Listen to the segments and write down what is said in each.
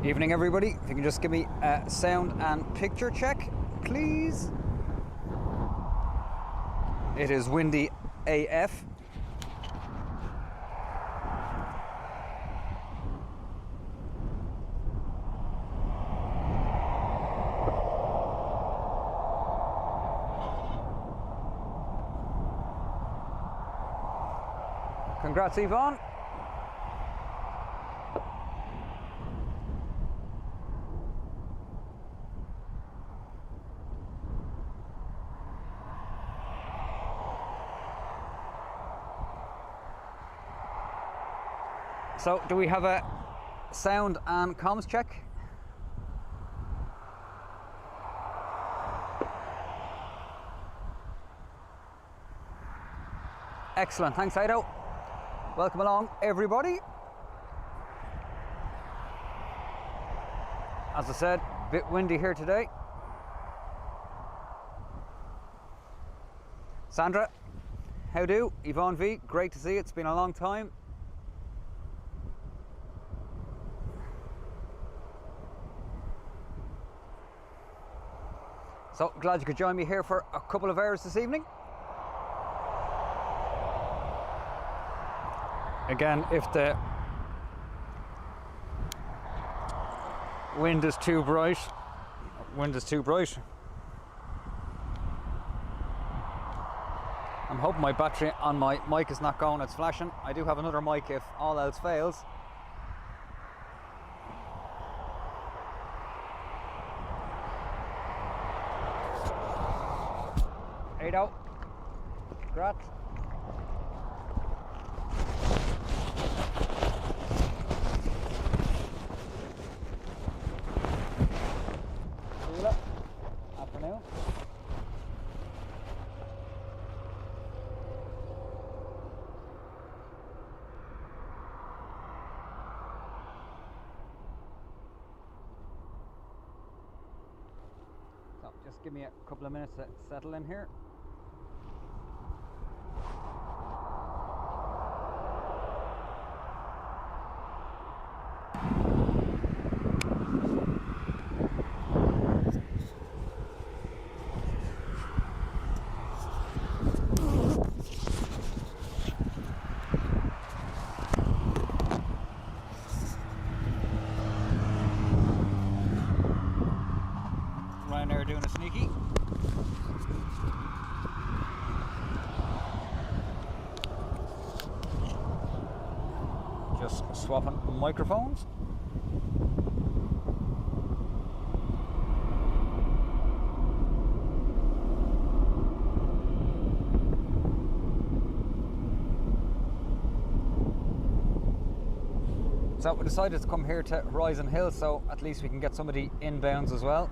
Evening everybody, if you can just give me a sound and picture check, please. It is windy AF. Congrats Yvonne. So, do we have a sound and comms check? Excellent, thanks Ido. Welcome along everybody. As I said, a bit windy here today. Sandra, how do? Yvonne V, great to see you, it's been a long time. So, glad you could join me here for a couple of hours this evening. Again, if the wind is too bright, I'm hoping my battery on my mic is not going, it's flashing. I do have another mic if all else fails. Ado, congrats. Afternoon. So just give me a couple of minutes to settle in here. Doing a sneaky. Just swapping microphones. So we decided to come here to Horizon Hill, so at least we can get somebody inbounds as well.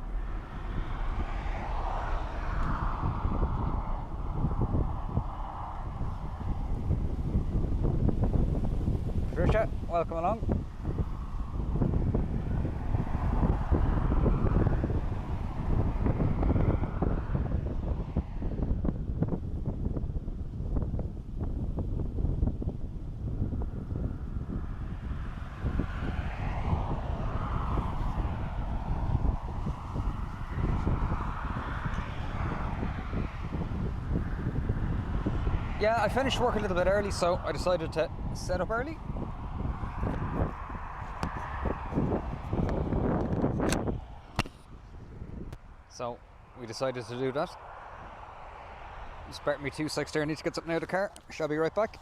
Welcome along. Yeah, I finished work a little bit early, so I decided to set up early. So we decided to do that. Spare me 2 seconds there, I need to get something out of the car. Shall be right back.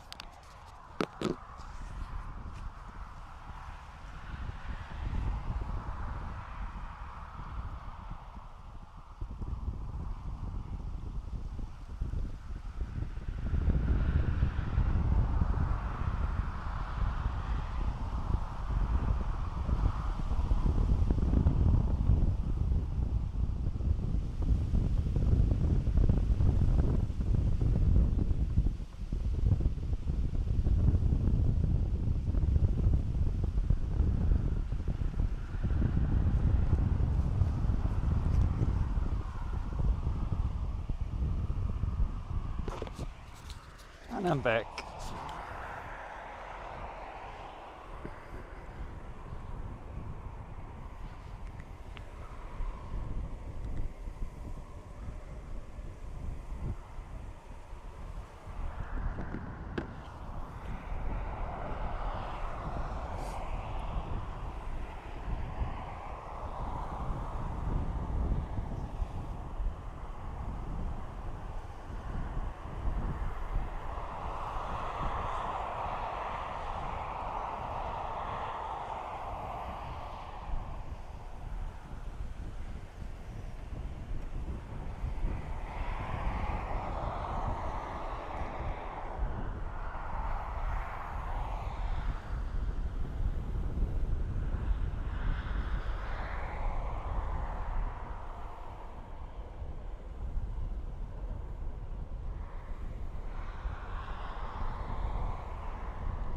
And I'm back.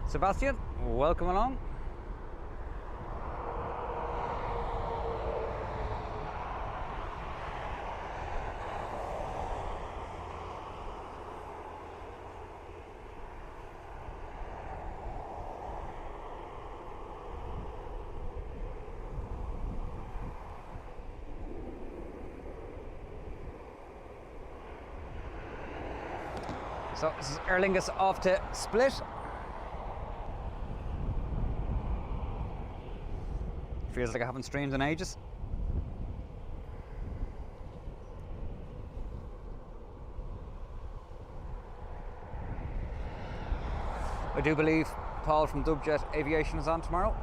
Sebastian, welcome along. So this is Aer Lingus off to Split. Feels like I haven't streamed in ages. I do believe Paul from Dubjet Aviation is on tomorrow.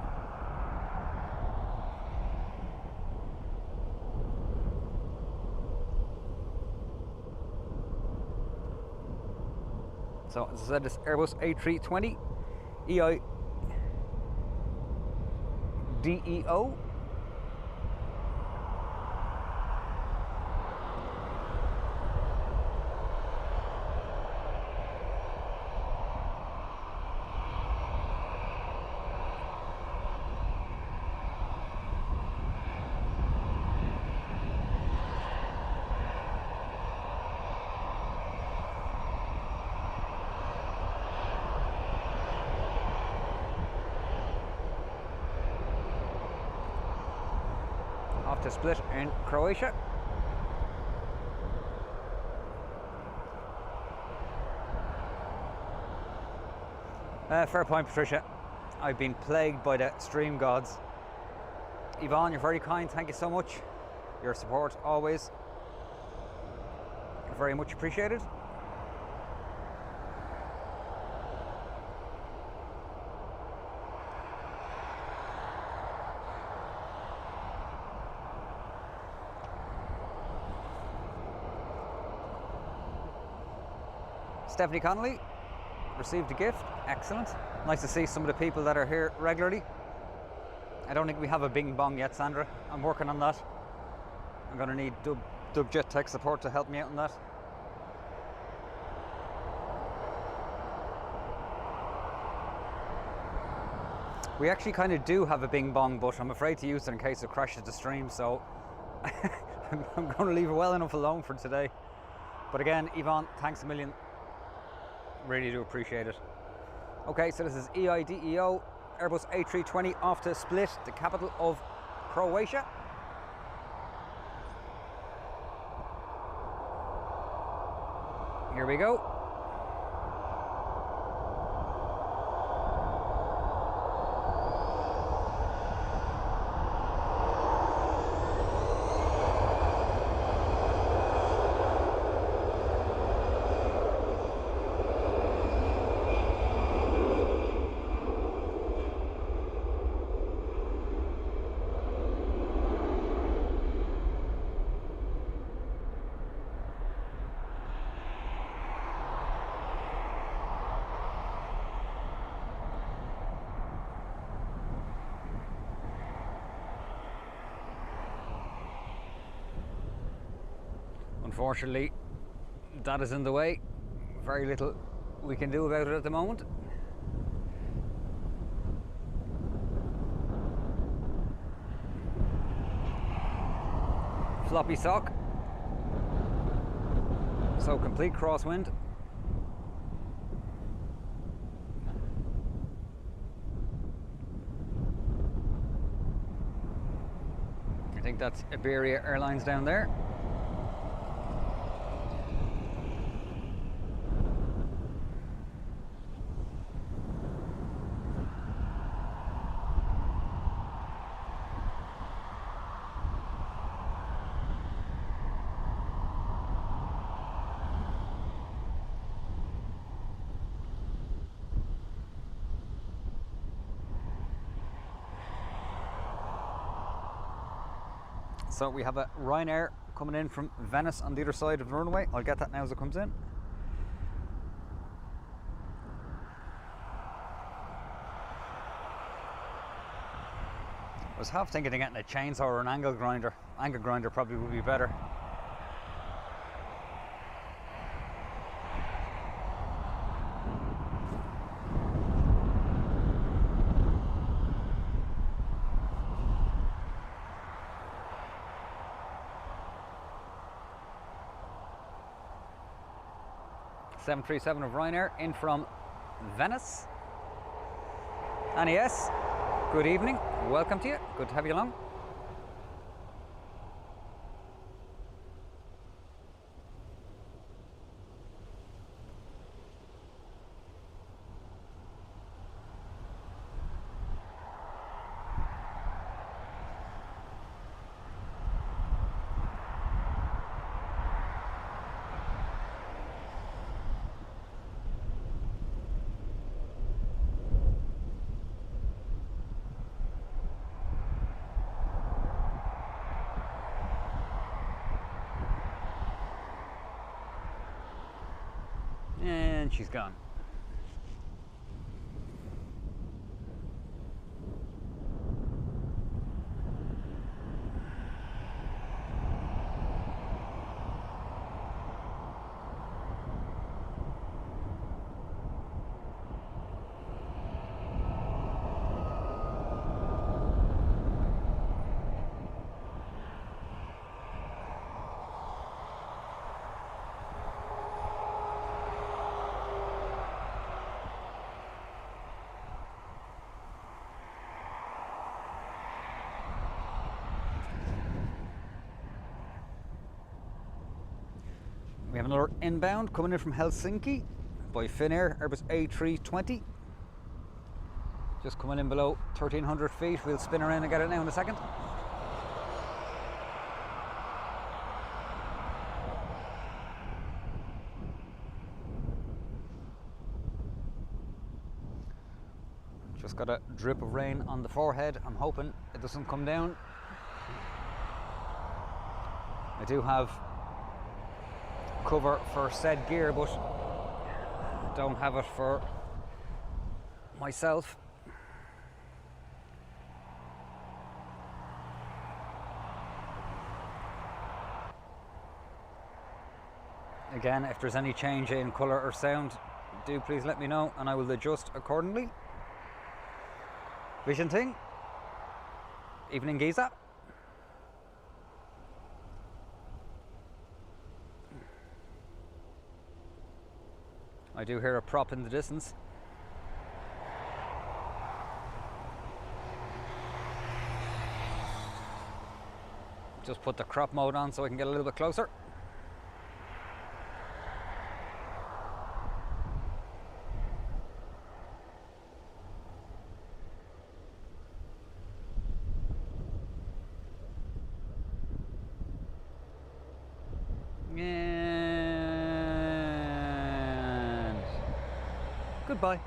So as I said, this Airbus A320 EIDEO. Off to Split in Croatia. Fair point, Patricia. I've been plagued by the stream gods. Yvonne, you're very kind. Thank you so much. Your support always very much appreciated. Stephanie Connolly received a gift. Excellent. Nice to see some of the people that are here regularly. I don't think we have a bing bong yet, Sandra. I'm working on that. I'm going to need Dubjet tech support to help me out on that. We actually kind of do have a bing bong, but I'm afraid to use it in case it crashes the stream, so I'm going to leave it well enough alone for today. But again, Yvonne, thanks a million. Really do appreciate it. Okay, so this is EIDEO Airbus A320 off to Split, the capital of Croatia. Here we go. Unfortunately, that is in the way. Very little we can do about it at the moment. Floppy sock. So complete crosswind. I think that's Iberia Airlines down there. So we have a Ryanair coming in from Venice on the other side of the runway. I'll get that now as it comes in. I was half thinking of getting a chainsaw or an angle grinder. Angle grinder probably would be better. 737 of Ryanair in from Venice. NES, good evening, welcome to you, good to have you along. And she's gone. We have another inbound coming in from Helsinki by Finnair, Airbus A320. Just coming in below 1,300 feet. We'll spin around and get it now in a second. Just got a drip of rain on the forehead. I'm hoping it doesn't come down. I do have cover for said gear, but don't have it for myself. Again, if there's any change in colour or sound, do please let me know and I will adjust accordingly. Vision thing. Evening Giza. I do hear a prop in the distance. Just put the crop mode on so I can get a little bit closer. Goodbye.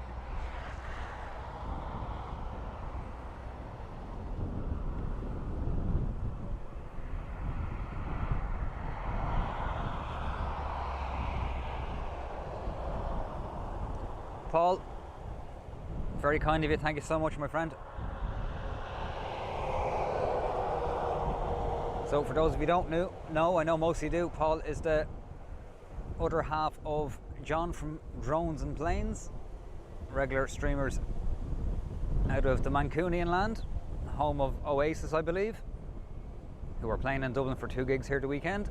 Paul, very kind of you. Thank you so much, my friend. So for those of you who don't know, I know most of you do, Paul is the other half of John from Drones and Planes. Regular streamers out of the Mancunian land, home of Oasis, I believe, who are playing in Dublin for 2 gigs here the weekend.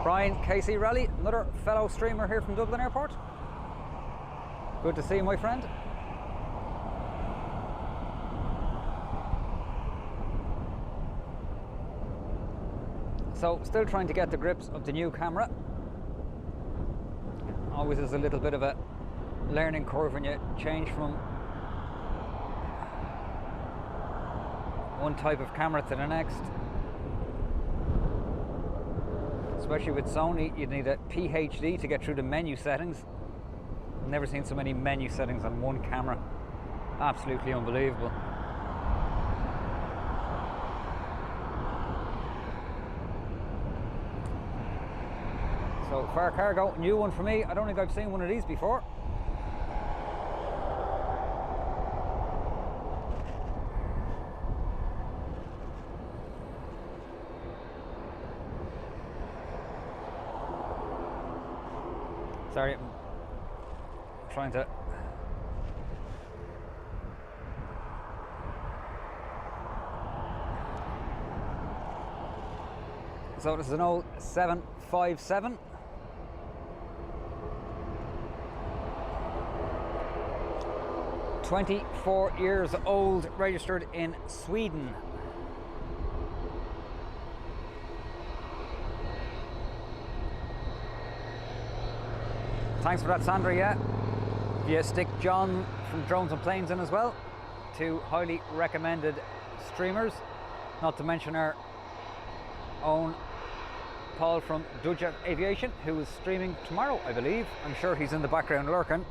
Brian KC Rally, another fellow streamer here from Dublin Airport. Good to see you, my friend. So, still trying to get the grips of the new camera. Always is a little bit of a learning curve when you change from one type of camera to the next. Especially with Sony, you'd need a PhD to get through the menu settings. I've never seen so many menu settings on one camera. Absolutely unbelievable. So, Far Cargo, new one for me. I don't think I've seen one of these before. Sorry, I'm trying to So this is an old 757. "24 years old, registered in Sweden." Thanks for that, Sandra. Yeah, you stick John from Drones and Planes in as well. Two highly recommended streamers, not to mention our own Paul from Dublin Aviation, who is streaming tomorrow, I believe. I'm sure he's in the background lurking.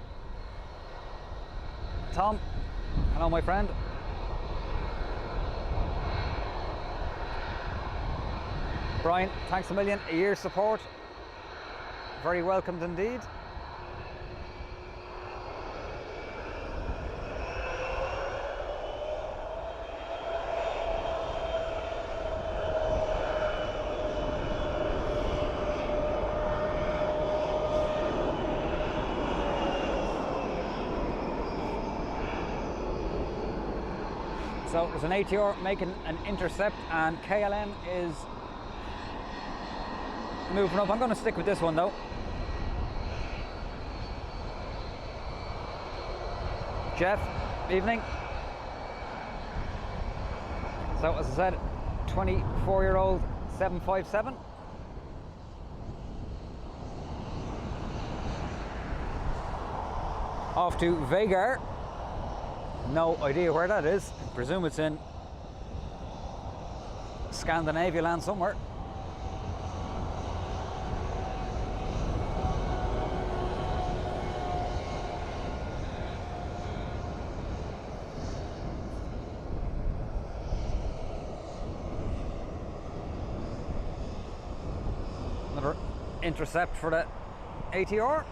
Tom, hello my friend. Brian, thanks a million. A year's support, very welcomed indeed. So there's an ATR making an intercept and KLM is moving up. I'm going to stick with this one though. Jeff, evening. So as I said, 24-year-old 757. Off to Vegar. No idea where that is. I presume it's in Scandinavia land somewhere. Another intercept for the ATR.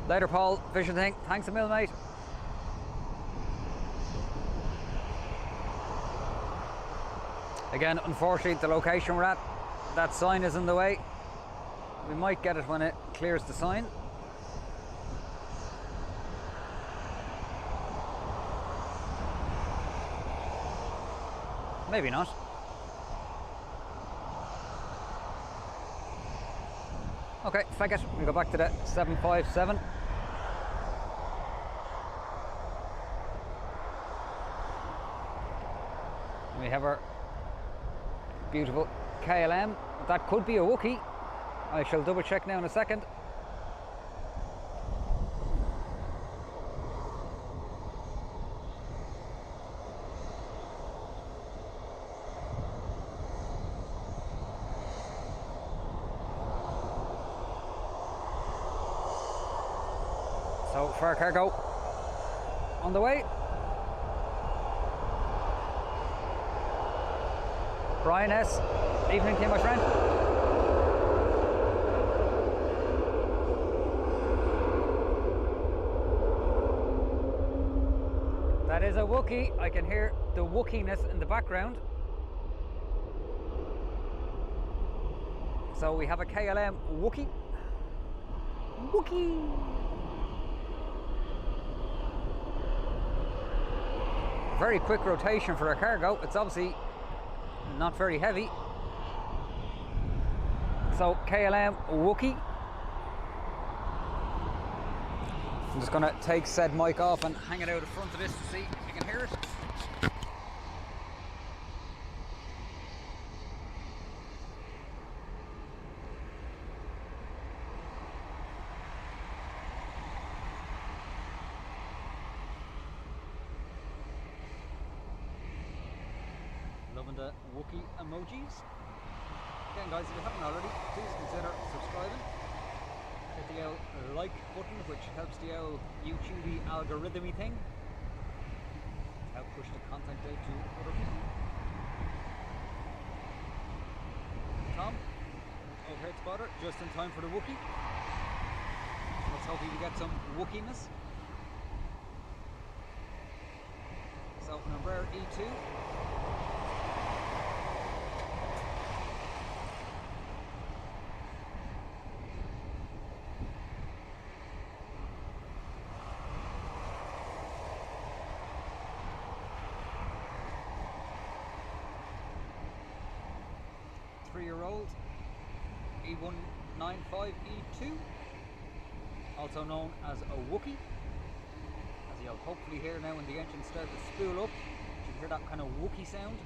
Later, Paul. Fishing thing. Thanks a mil, mate. Again, unfortunately, the location we're at, that sign is in the way. We might get it when it clears the sign. Maybe not. Okay, fuck it. We go back to the 757. We have our beautiful KLM. That could be a Wookiee. I shall double check now in a second. So far cargo on the way. Brian S. Evening to you, my friend. That is a Wookiee. I can hear the Wookiees in the background. So we have a KLM Wookiee. Wookiee. Very quick rotation for a cargo. It's obviously not very heavy. So KLM Wookiee. I'm just going to take said mic off and hang it out in front of this to see if you can hear it. Loving the Wookiee emojis. Again guys, if you haven't already, please consider subscribing. Hit the old like button, which helps the old YouTube algorithmy thing. Help push the content out to other people. Tom, overhead spotter, just in time for the Wookiee. Let's hope we can get some Wookieness. So, number E2. E195E2, also known as a Wookiee, as you'll hopefully hear now when the engine starts to spool up. You can hear that kind of Wookiee sound.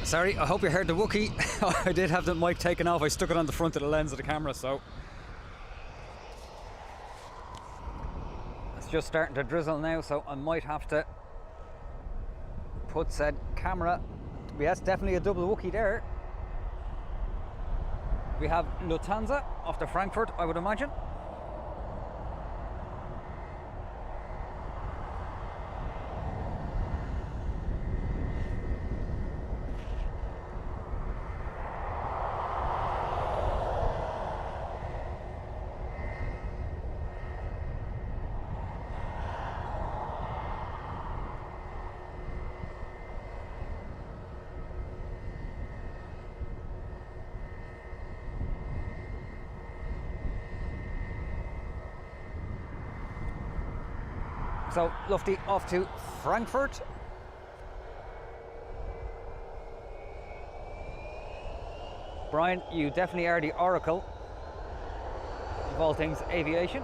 Sorry, I hope you heard the Wookiee. I did have the mic taken off. I stuck it on the front of the lens of the camera, so it's just starting to drizzle now, so I might have to put said camera. Yes, definitely a double Wookiee there. We have Lufthansa off to Frankfurt, I would imagine. So, Lufty off to Frankfurt. Brian, you definitely are the oracle of all things aviation.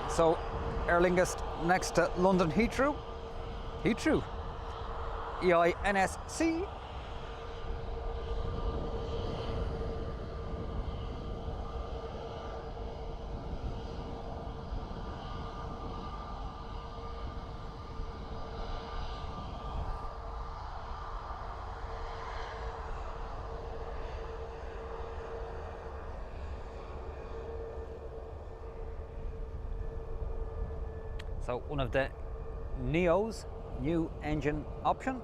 So, Aer Lingus next to London Heathrow. Heathrow. EINSC. So one of the Neos, new engine option.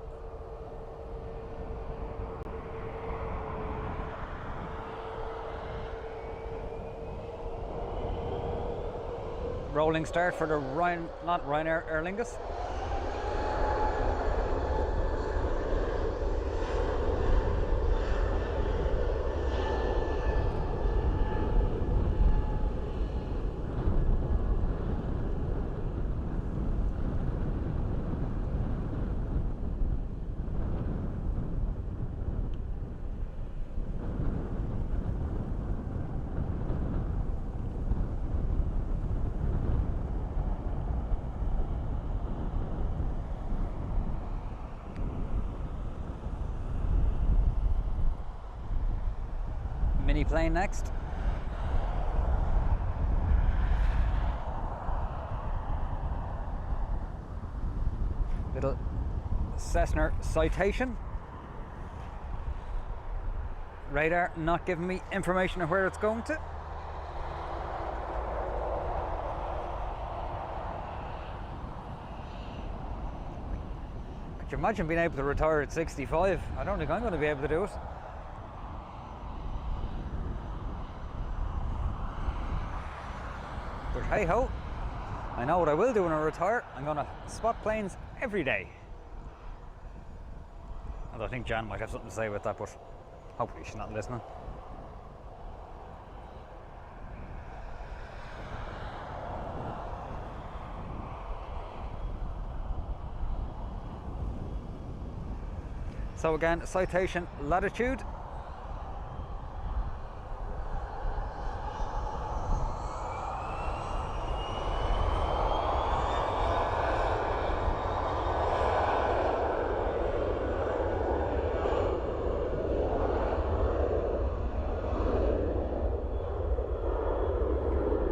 Rolling start for the Ryanair Aer Lingus. Mini plane next. Little Cessna Citation. Radar not giving me information of where it's going to. you imagine being able to retire at 65? I don't think I'm going to be able to do it. But hey ho, I know what I will do when I retire. I'm going to spot planes every day. Although I think Jan might have something to say about that, but hopefully she's not listening. So again, citation latitude.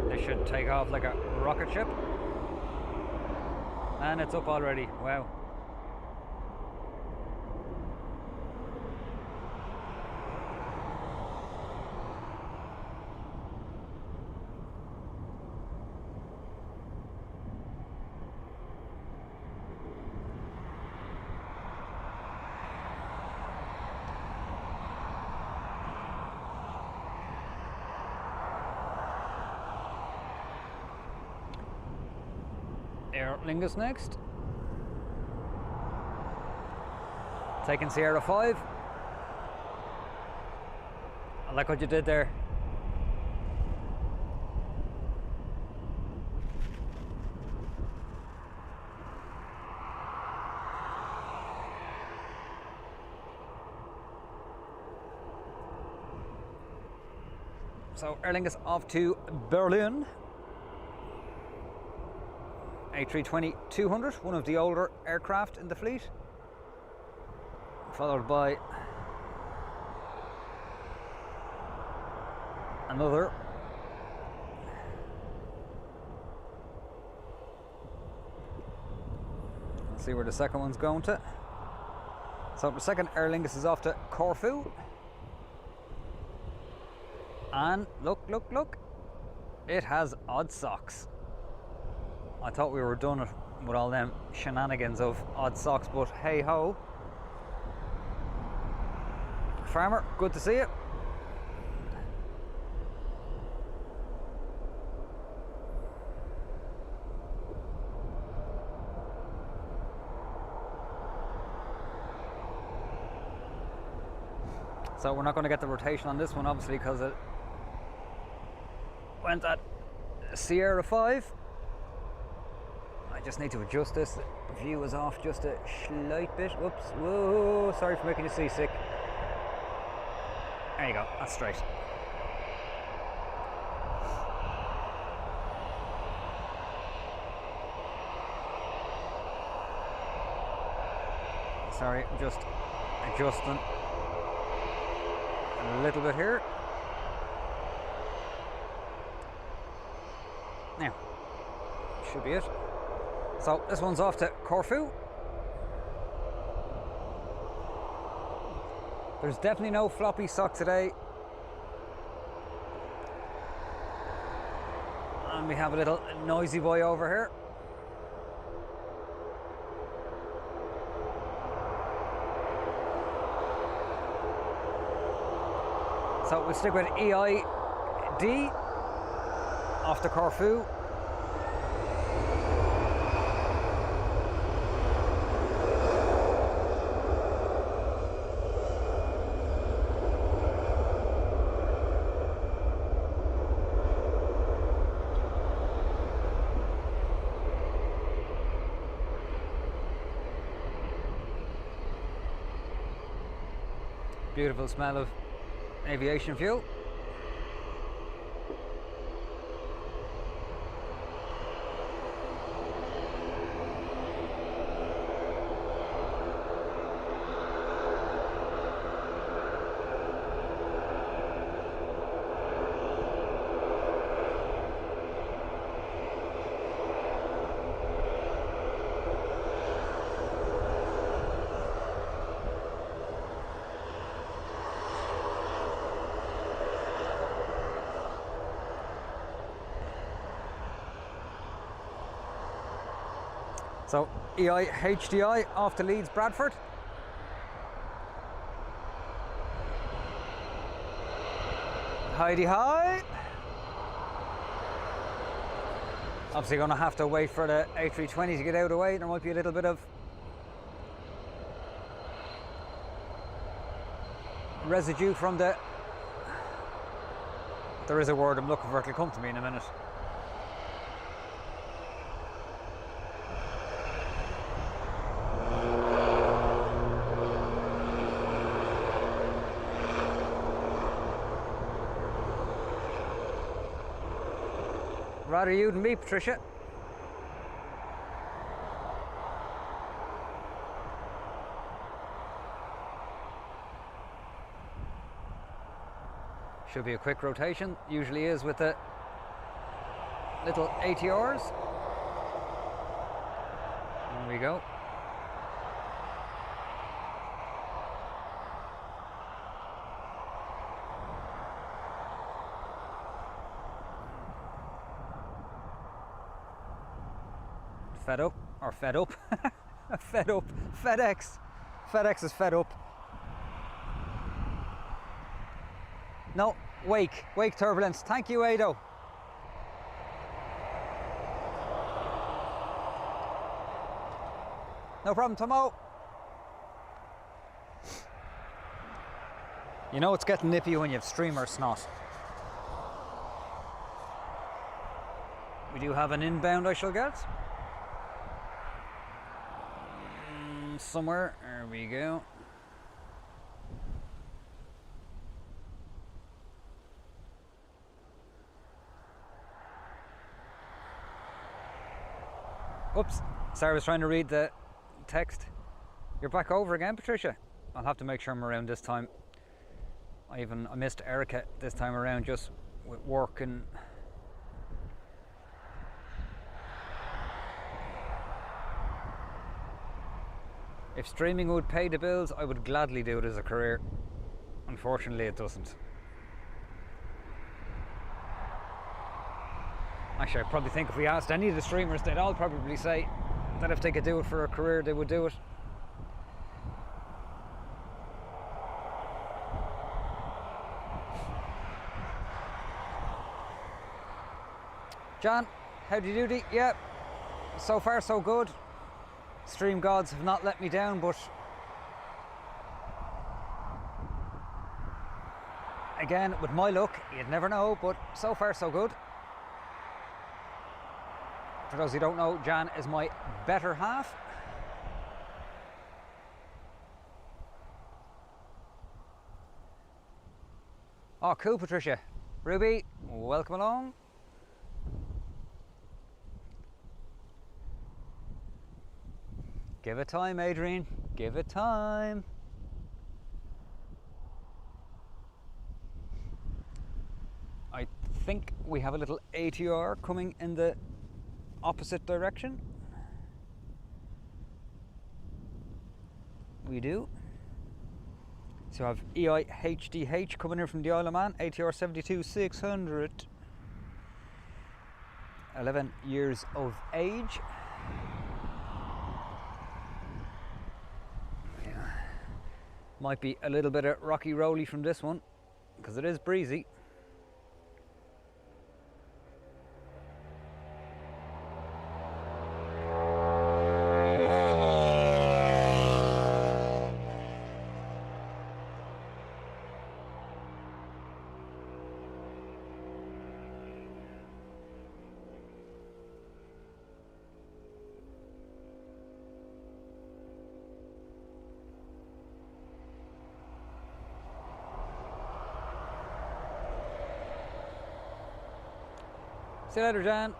This should take off like a rocket ship. And it's up already, wow. Aer Lingus next. Taking Sierra 5. I like what you did there. So Aer Lingus off to Berlin. A320-200, one of the older aircraft in the fleet, followed by another let's see where the second one's going to. So the second Aer Lingus is off to Corfu, and look, it has odd socks. I thought we were done with all them shenanigans of odd socks, but hey ho. Farmer, good to see you. So we're not going to get the rotation on this one, obviously, because it went at Sierra 5. I just need to adjust this. The view is off just a slight bit. Whoops. Whoa, sorry for making you seasick. There you go, that's straight. Sorry, just adjusting a little bit here. Now, should be it. So this one's off to Corfu. There's definitely no floppy sock today. And we have a little noisy boy over here. So we'll stick with EID off to Corfu. Beautiful smell of aviation fuel. So EI HDI off to Leeds Bradford. Heidi hi. Obviously going to have to wait for the A320 to get out of the way. There might be a little bit of residue from the... There is a word I'm looking for, it'll come to me in a minute. Rather you than me, Patricia. Should be a quick rotation, usually is with the little ATRs. There we go. Fed up, or fed up, fed up, FedEx. FedEx is fed up. No, wake turbulence. Thank you, Ado. No problem, Tomo. You know it's getting nippy when you have streamer snot. We do have an inbound, I shall get. Somewhere, there we go. Oops, sorry, I was trying to read the text. You're back over again, Patricia? I'll have to make sure I'm around this time. I missed Erica this time around just with work and... If streaming would pay the bills, I would gladly do it as a career. Unfortunately, it doesn't. Actually, I probably think if we asked any of the streamers, they'd all probably say that if they could do it for a career, they would do it. John, how do you do? Yeah, so far so good. Stream gods have not let me down, but again, with my luck, you'd never know, but so far so good. For those who don't know, Jan is my better half. Oh, cool, Patricia. Ruby, welcome along. Give it time, Adrian. Give it time. I think we have a little ATR coming in the opposite direction. We do. So I have EI HDH coming in from the Isle of Man, ATR 72-600. 11 years of age. Might be a little bit of rocky rolly from this one because it is breezy. See you later, Jan.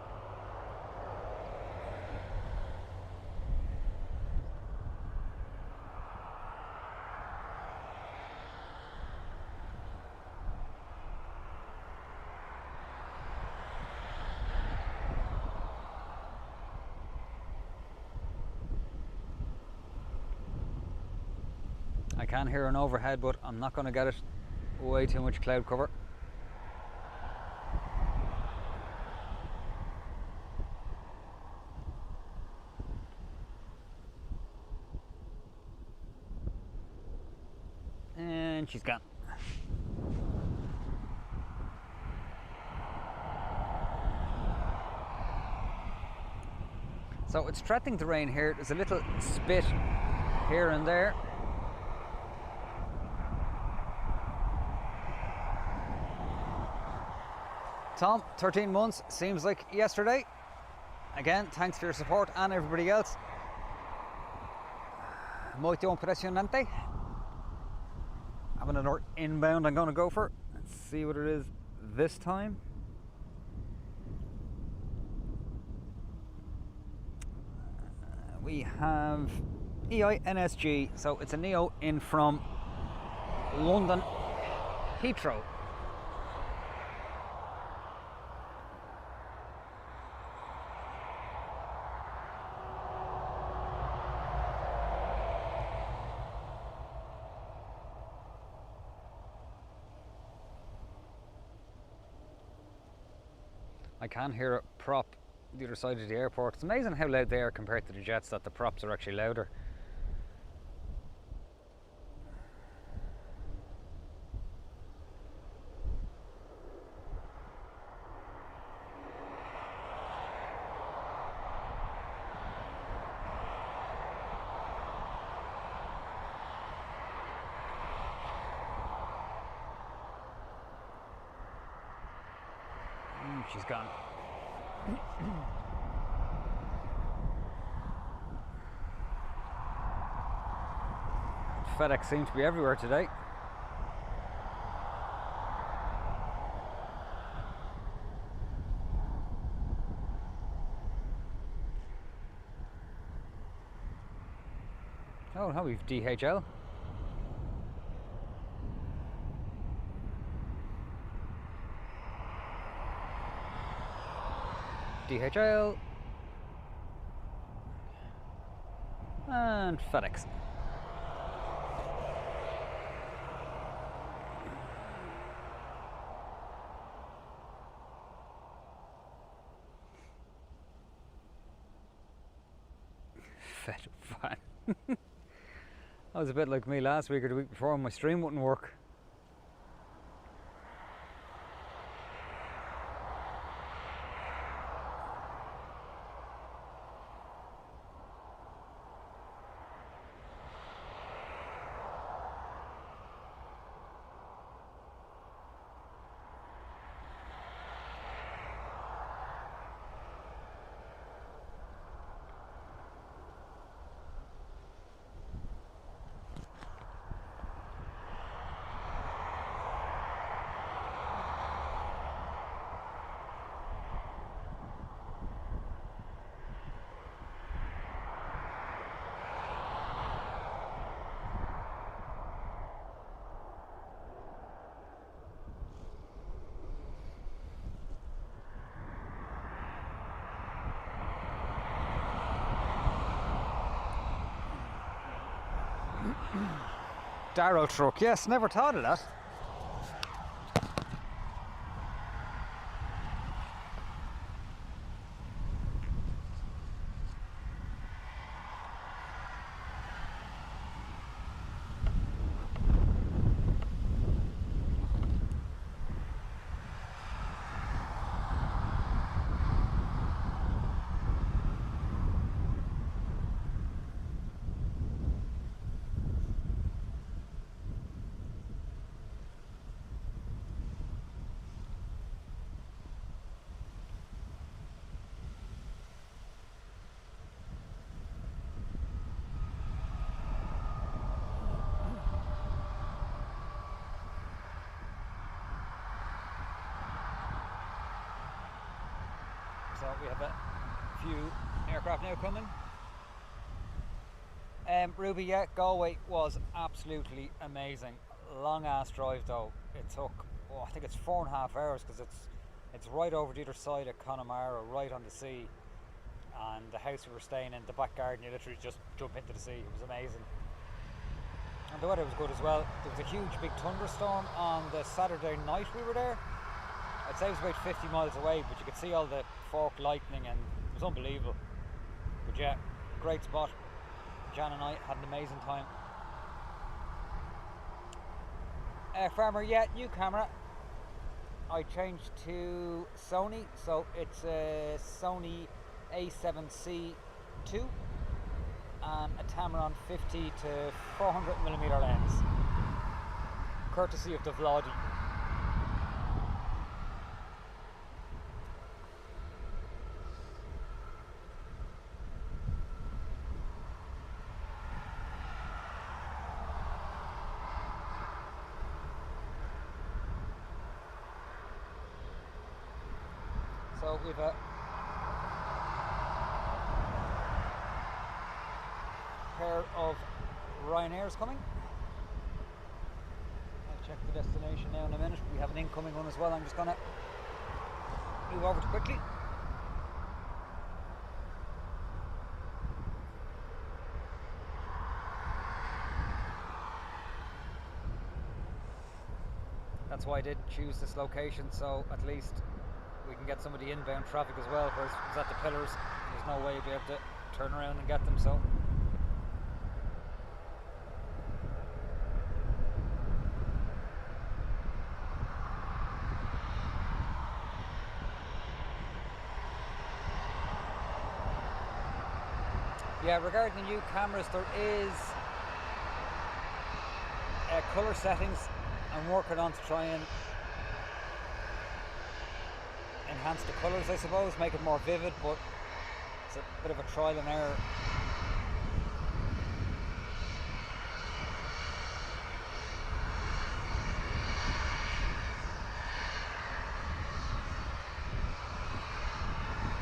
I can hear an overhead, but I'm not going to get it. Way too much cloud cover. she's gone. So it's threatening to rain here. There's a little spit here and there. Tom, 13 months, seems like yesterday. Again, thanks for your support and everybody else. Muito impressionante. I have another inbound I'm going to go for. Let's see what it is this time. We have EINSG, so it's a Neo in from London Heathrow. I can hear a prop the other side of the airport. It's amazing how loud they are compared to the jets, that the props are actually louder. She's gone. FedEx seems to be everywhere today. Oh, no, we've DHL. DHL and FedEx. Fat. That was a bit like me last week or the week before when my stream wouldn't work. Darrow truck, yes, never thought of that. So we have a few aircraft now coming. Ruby, yeah, Galway was absolutely amazing. Long ass drive though. It took, oh, I think it's 4.5 hours because it's right over the other side of Connemara, right on the sea. And the house we were staying in, the back garden, you literally just jump into the sea. It was amazing. And the weather was good as well. There was a huge big thunderstorm on the Saturday night we were there. I'd say it was about 50 miles away, but you could see all the fork lightning and it was unbelievable. But yeah, great spot. Jan and I had an amazing time. Farmer, yeah, new camera. I changed to Sony, so it's a Sony A7C II and a Tamron 50 to 400mm lens, courtesy of the Vloggy. So we've a pair of Ryanairs coming. I'll check the destination now in a minute. We have an incoming one as well. I'm just going to move over to quickly. That's why I did choose this location, so at least we can get some of the inbound traffic as well, whereas at the pillars there's no way you'd be able to turn around and get them. So yeah, regarding the new cameras, there is colour settings I'm working on to try and enhance the colours, I suppose, make it more vivid, but it's a bit of a trial and error.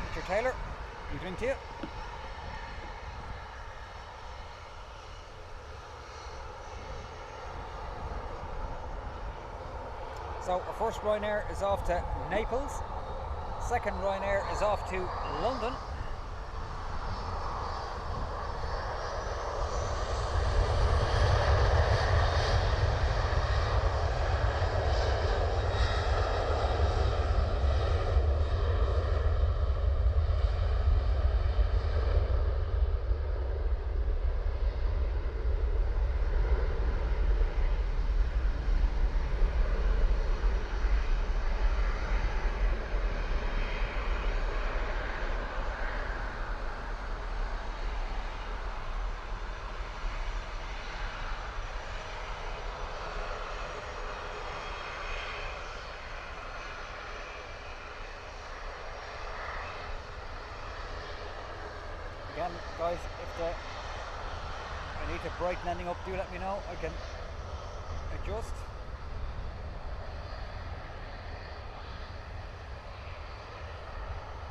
Richard Taylor, evening to you. So our first Ryanair is off to Naples. Second Ryanair is off to London. Again, guys, if I need to brighten anything up, do let me know. I can adjust.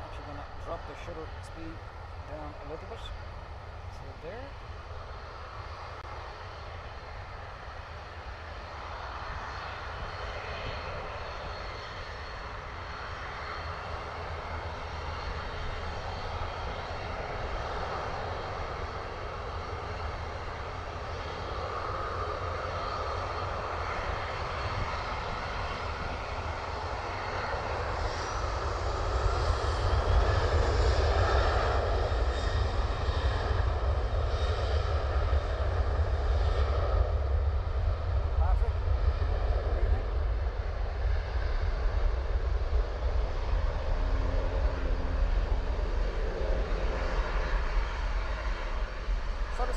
Actually going to drop the shutter speed down a little bit. So there.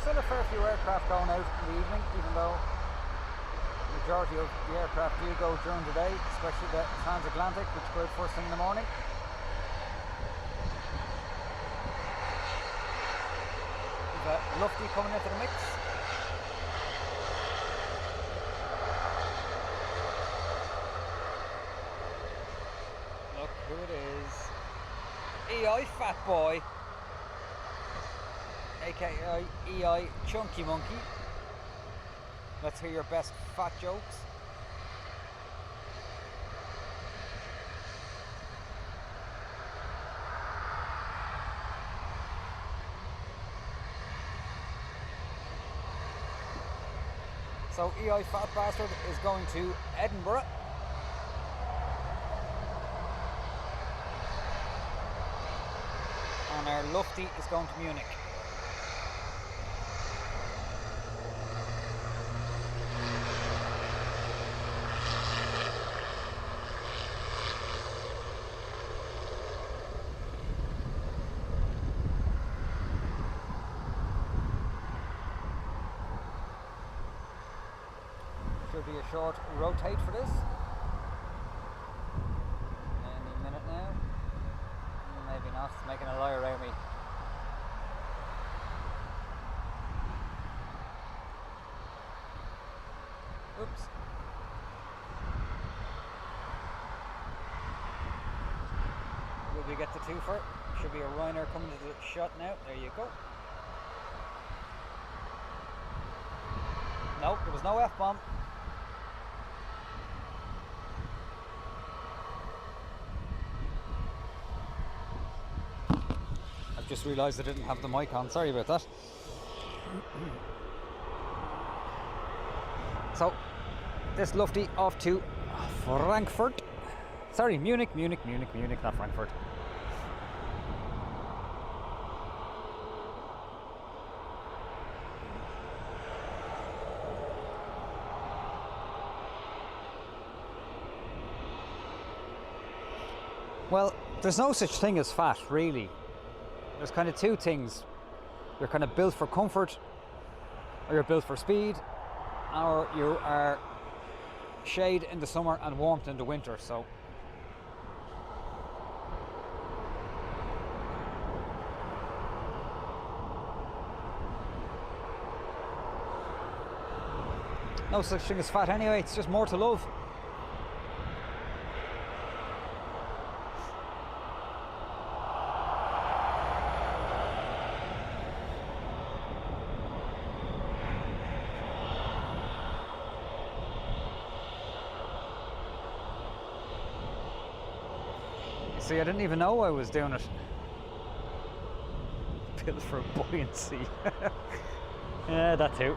Still a fair few aircraft going out in the evening, even though the majority of the aircraft do go during the day, especially the transatlantic, which go out first thing in the morning. We've a Lufty coming into the mix. Look who it is. EI Fat Boy, aka EI Chunky Monkey. Let's hear your best fat jokes. So EI Fat Bastard is going to Edinburgh. And our Lufty is going to Munich. Should be a short rotate for this. Any minute now. Maybe not. It's making a liar out of me. Oops. Will we get the twofer? Should be a Ryanair coming to the shot now. There you go. Nope, there was no F-bomb. I've just realised I didn't have the mic on. Sorry about that. So, this lufty off to Frankfurt. Sorry, Munich, not Frankfurt. Well, there's no such thing as fat, really. There's kind of two things. You're kind of built for comfort, or you're built for speed, or you are shade in the summer and warmth in the winter. So no such thing as fat anyway, it's just more to love. See, I didn't even know I was doing it. Built for buoyancy. Yeah, that too.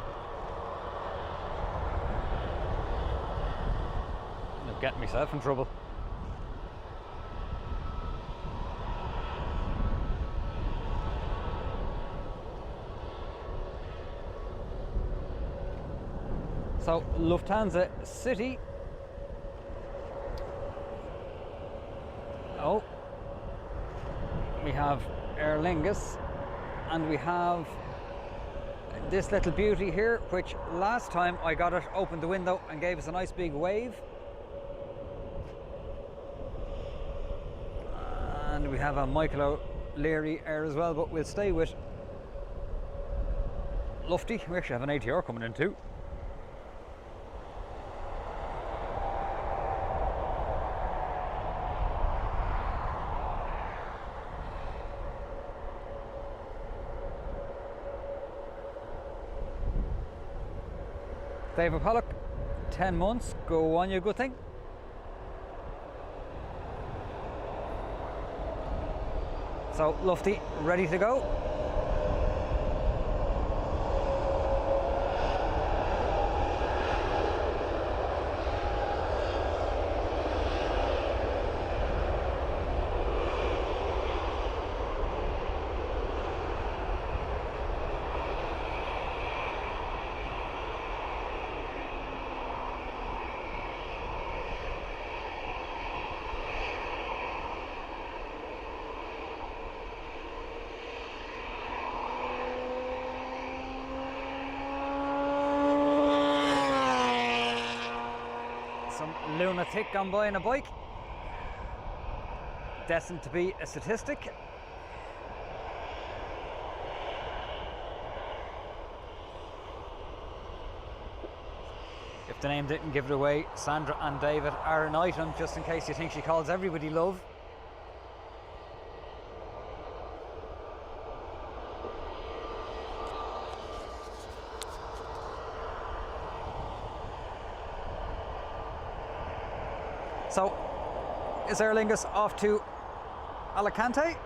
I'm getting myself in trouble. So, Lufthansa City. Oh, we have Aer Lingus, and we have this little beauty here, which last time I got it, opened the window and gave us a nice big wave. And we have a Michael O'Leary Air as well, but we'll stay with Lufty. We actually have an ATR coming in too. David Pollock, 10 months, go on, you good thing. So, Lufty, ready to go. Lunatic gone by on a bike, destined to be a statistic. If the name didn't give it away, Sandra and David are an item, just in case you think she calls everybody love. So, is Aer Lingus off to Alicante?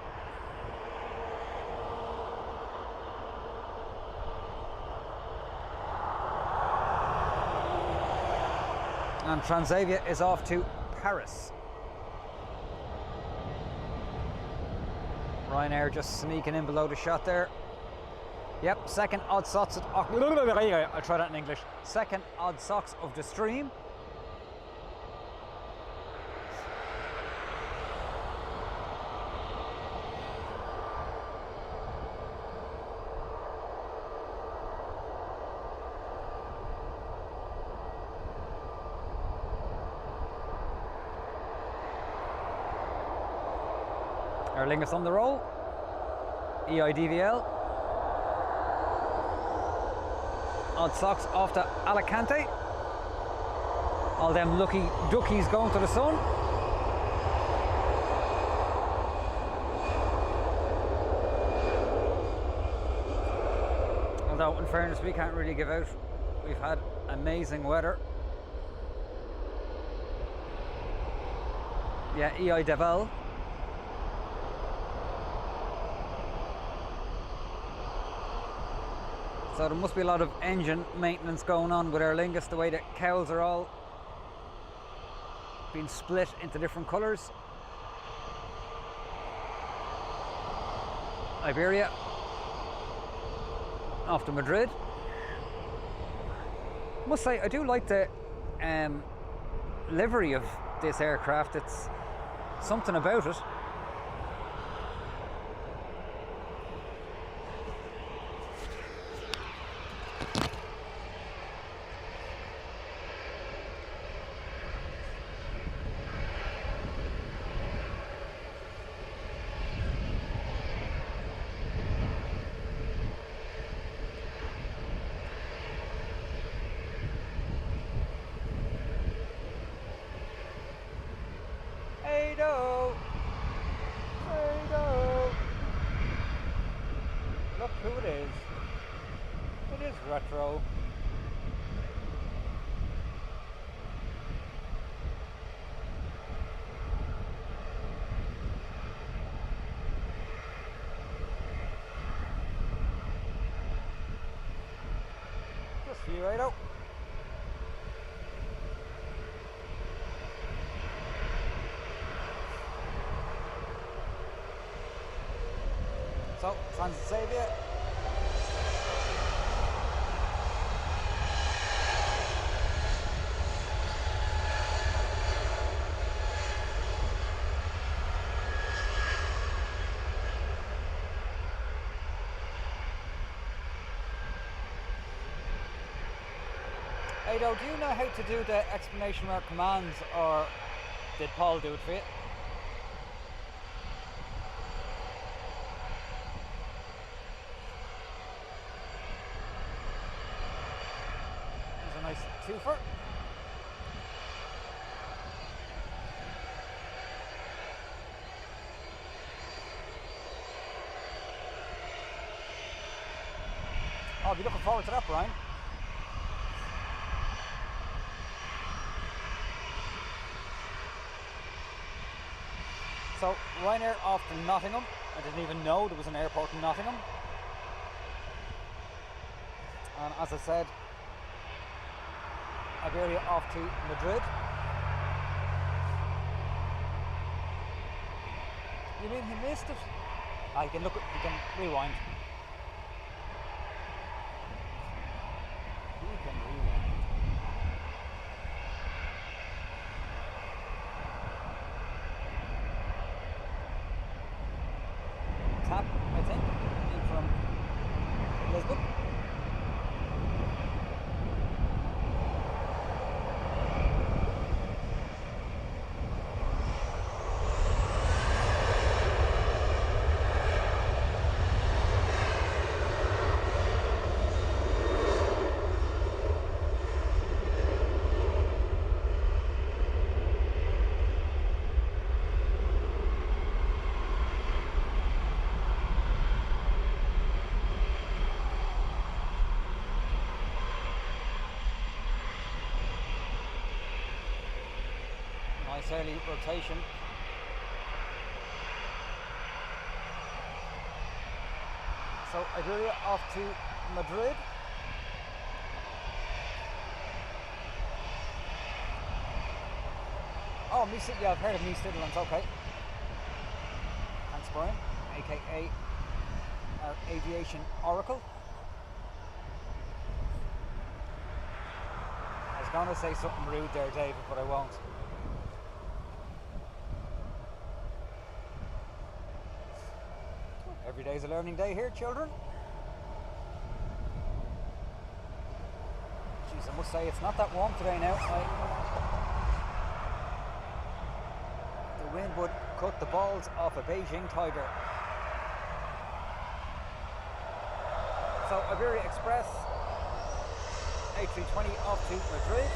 And Transavia is off to Paris. Ryanair just sneaking in below the shot there. Yep, second odd socks. I'll try that in English. Second odd socks of the stream. Aer Lingus on the roll. EIDVL. Odd socks off to Alicante. All them lucky duckies going to the sun. Although in fairness we can't really give out. We've had amazing weather. Yeah, EIDVL. So there must be a lot of engine maintenance going on with Aer Lingus, the way that cowls are all being split into different colours. Iberia off to Madrid. I must say I do like the livery of this aircraft. It's something about it. Look who it is. It is retro. Just for you, Ado. So, Transit Saviour. Ado, do you know how to do the exclamation mark commands, or did Paul do it for you? There's a nice twofer. I'll be looking forward to that, Brian. So, Ryanair off to Nottingham. I didn't even know there was an airport in Nottingham. And as I said, Iberia off to Madrid. You mean he missed it? Ah, you can look at, you can rewind. You can rewind. Tap, I think, in from Lisbon. Nice early rotation. So Iberia off to Madrid. Oh, yeah, I've heard of Meese Netherlands, okay. Thanks, Brian, aka our aviation oracle. I was going to say something rude there, David, but I won't. Every day's a learning day here, children. Jeez, I must say it's not that warm today now. The wind would cut the balls off a Beijing tiger. So Iberia Express, A320 off to Madrid.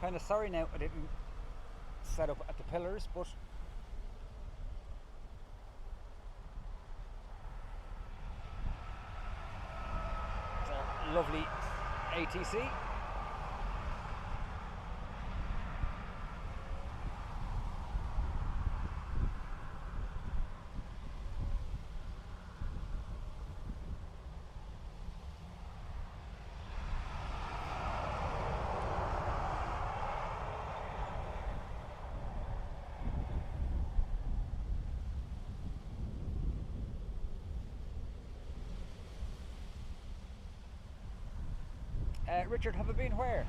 Kind of sorry now I didn't set up at the pillars, but it's a lovely ATC. Richard, have I been where?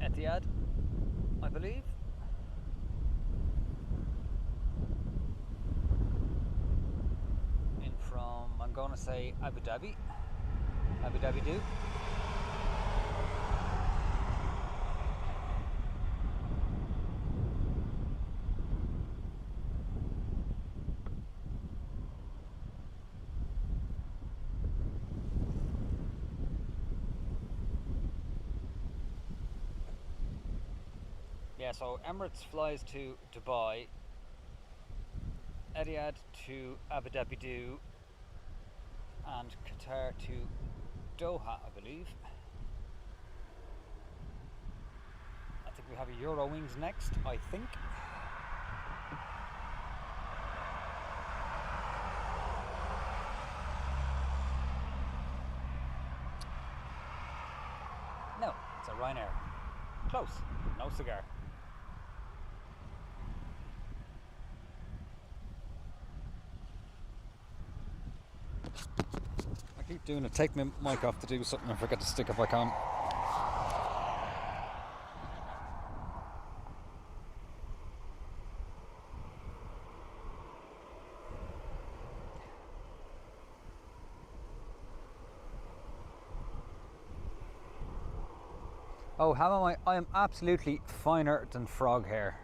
Etihad, I believe. In from, I'm going to say Abu Dhabi. Abu Dhabi do. Yeah, so Emirates flies to Dubai, Etihad to Abu Dhabi do, and Qatar to Doha, I believe. I think we have a Eurowings next, I think. No, it's a Ryanair. Close, no cigar. I keep doing it. Take my mic off to do something. I forget to stick it back on. Oh, how am I? I am absolutely finer than frog hair.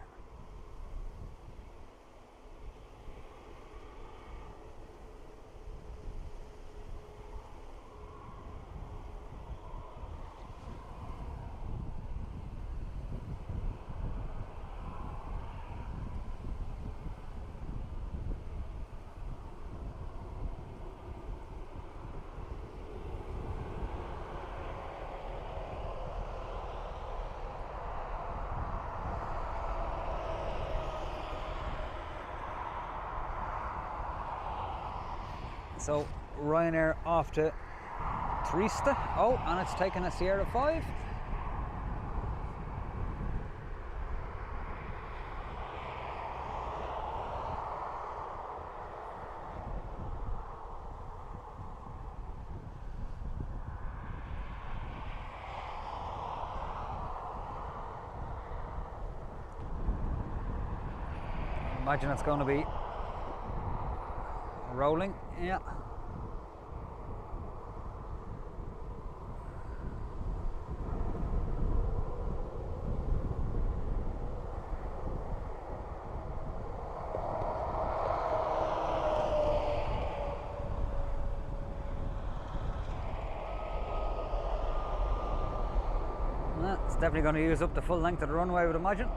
So Ryanair off to Trieste. Oh, and it's taken a Sierra 5. Imagine it's going to be rolling, yeah. definitely going to use up the full length of the runway, I would imagine.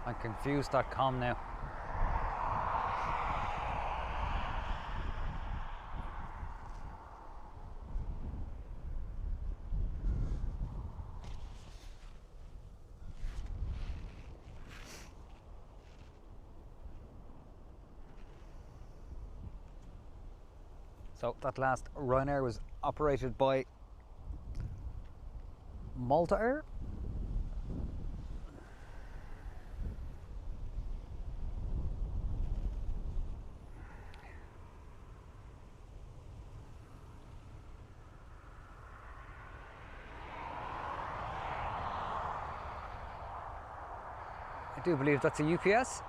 I'm confused.com now. So that last Ryanair was operated by Malta Air. I do believe that's a UPS.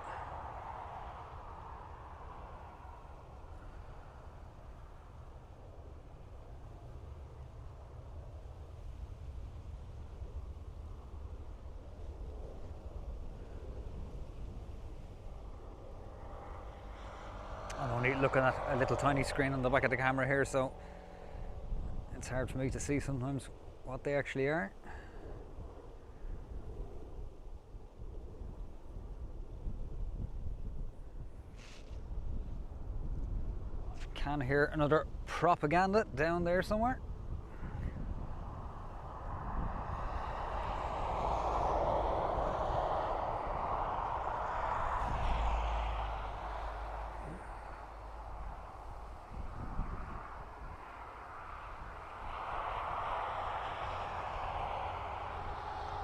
I'm only looking at a little tiny screen on the back of the camera here, so it's hard for me to see sometimes what they actually are. Can hear another propaganda down there somewhere.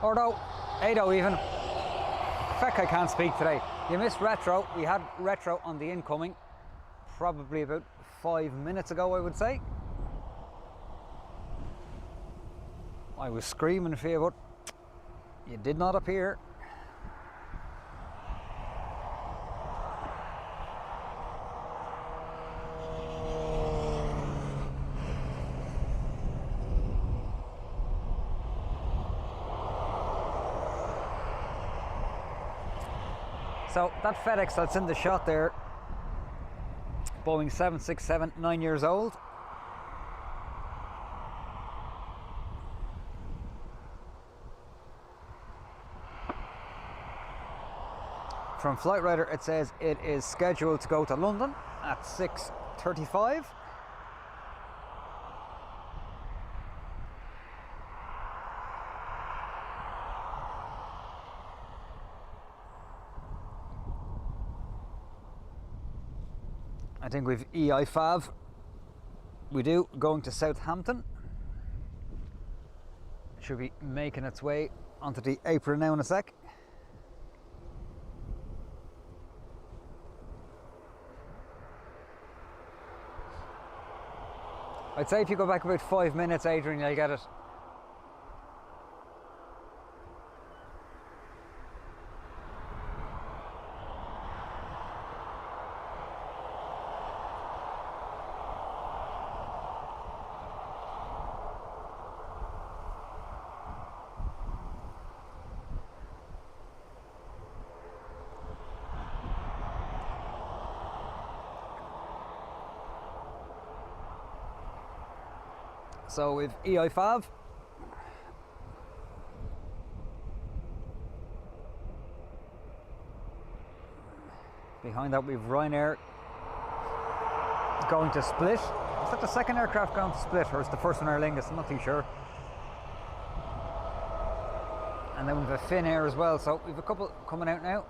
Ordo, 80 even. Feck, I can't speak today. You missed retro. We had retro on the incoming probably about 5 minutes ago, I would say. I was screaming for you, but you did not appear. So that FedEx that's in the shot there, Boeing 767, 9 years old. From Flightradar it says it is scheduled to go to London at 6:35. I think we've EI5. We do, going to Southampton. It should be making its way onto the apron now in a sec. I'd say if you go back about 5 minutes, Adrian, you'll get it. So we've EI5. Behind that we've Ryanair going to Split. Is that the second aircraft going to Split, or is the first one Aer Lingus? I'm not too sure. And then we've a Finnair as well, so we've a couple coming out now.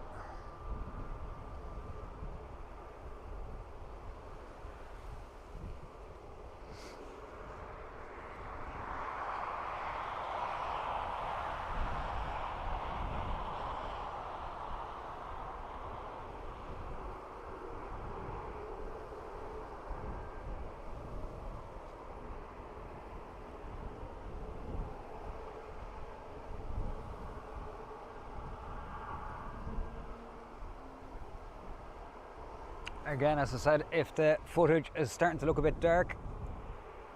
Again, as I said, if the footage is starting to look a bit dark,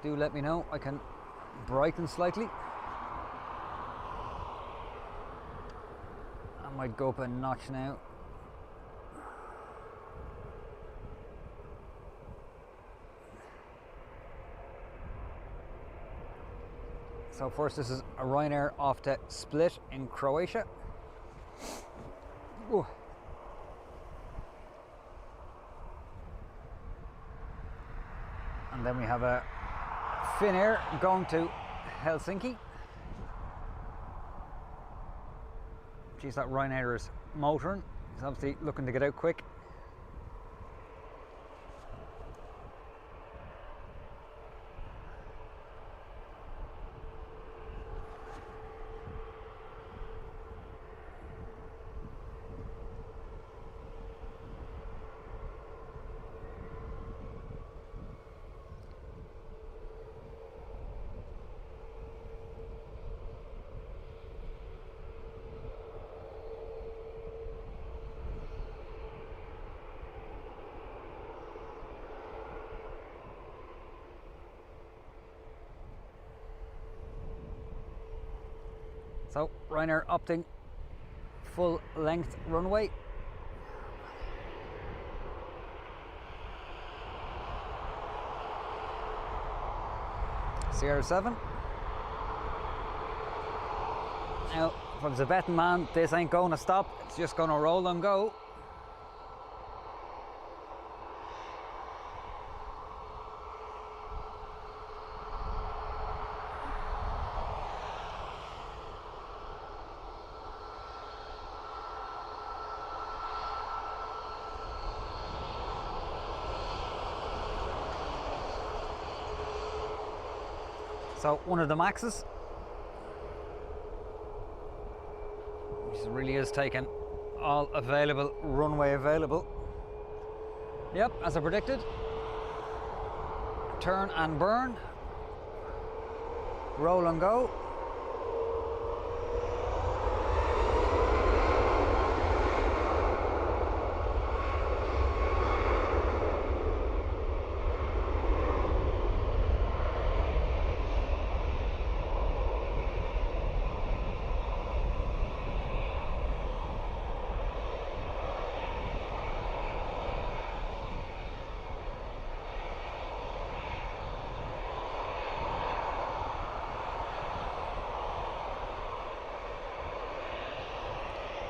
do let me know. I can brighten slightly. I might go up a notch now. So first, this is a Ryanair off to Split in Croatia. Ooh. And then we have a Finnair going to Helsinki. Geez, that Ryanair is motoring. He's obviously looking to get out quick. So Ryanair opting full length runway. Sierra 7. Now, if I was a betting man, this ain't going to stop. It's just going to roll and go. So one of the Maxes, which really is taking all available runway available. Yep, as I predicted. Turn and burn. Roll and go.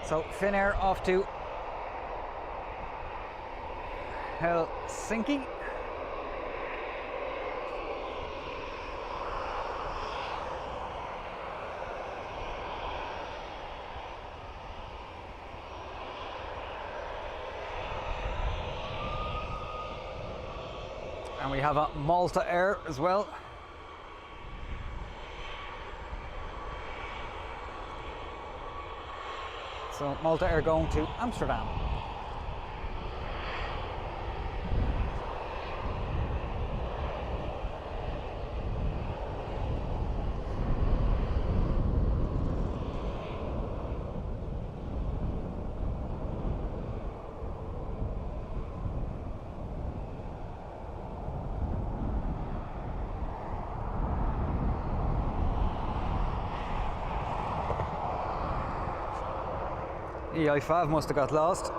So Finnair off to Helsinki. And we have a Malta Air as well. So Malta Air going to Amsterdam. EI5 must have got lost.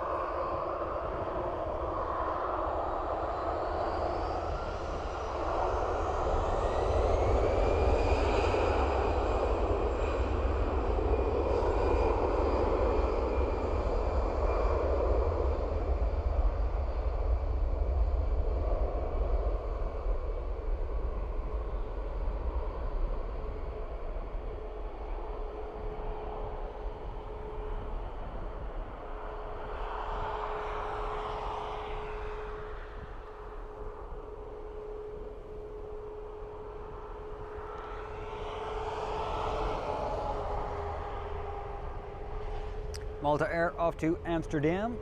Malta Air off to Amsterdam.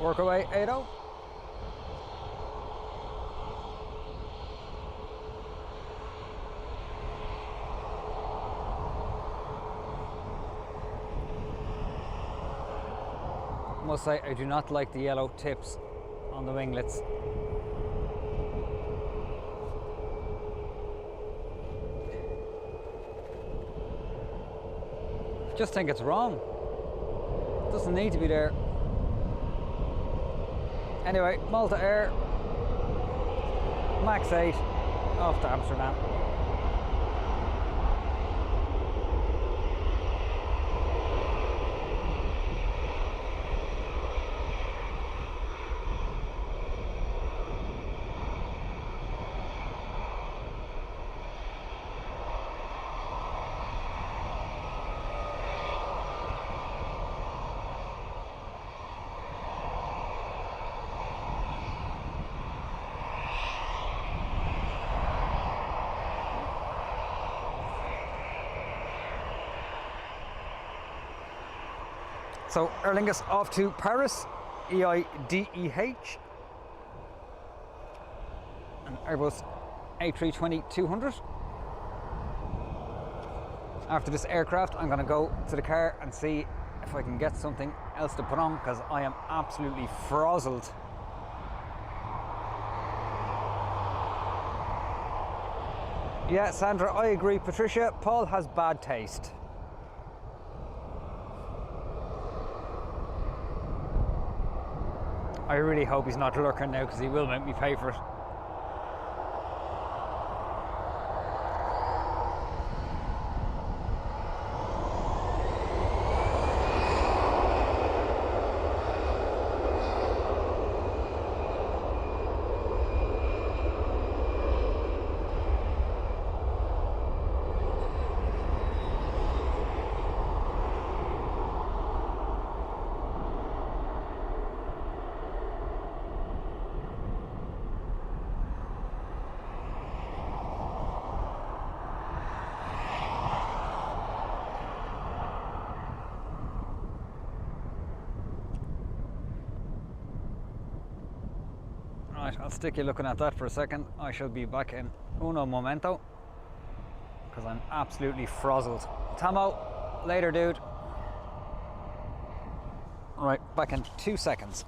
Work away, 80. I must say, I do not like the yellow tips on the winglets. Just think it's wrong. Doesn't need to be there. Anyway, Malta Air, Max 8, off to Amsterdam. So Aer Lingus off to Paris, EIDEH, an Airbus A320-200. After this aircraft, I'm going to go to the car and see if I can get something else to put on, because I am absolutely frazzled. Yeah, Sandra, I agree. Patricia, Paul has bad taste. I really hope he's not lurking now, because he will make me pay for it. Right, I'll stick you looking at that for a second. I shall be back in uno momento, because I'm absolutely frazzled. Tamo, later, dude. All right, back in 2 seconds.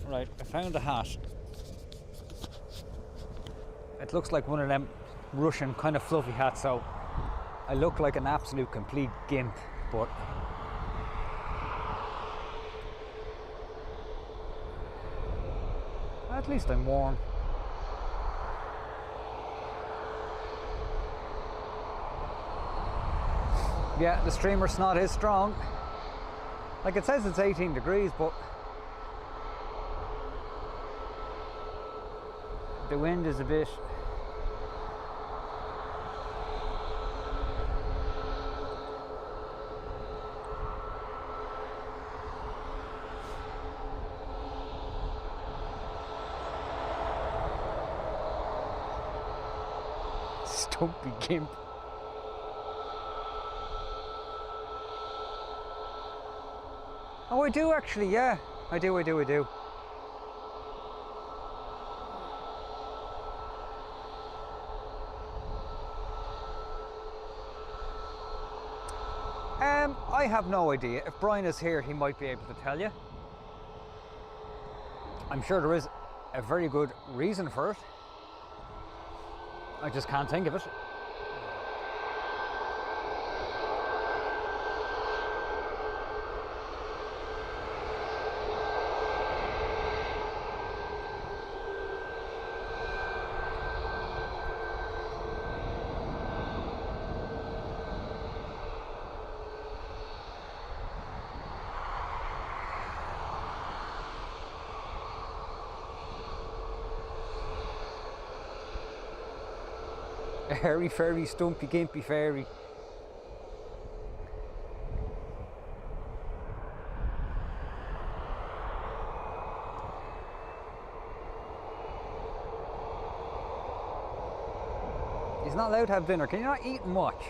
Right, I found a hat. It looks like one of them Russian kind of fluffy hats, so I look like an absolute complete gimp, but at least I'm warm. Yeah, the streamer snot is strong. Like, it says it's 18 degrees, but the wind is a bit stumpy gimp. Oh, I do actually, yeah. I do. I have no idea. If Brian is here, he might be able to tell you. I'm sure there is a very good reason for it. I just can't think of it. Hairy fairy, stumpy gimpy fairy. He's not allowed to have dinner. Can you not eat and watch?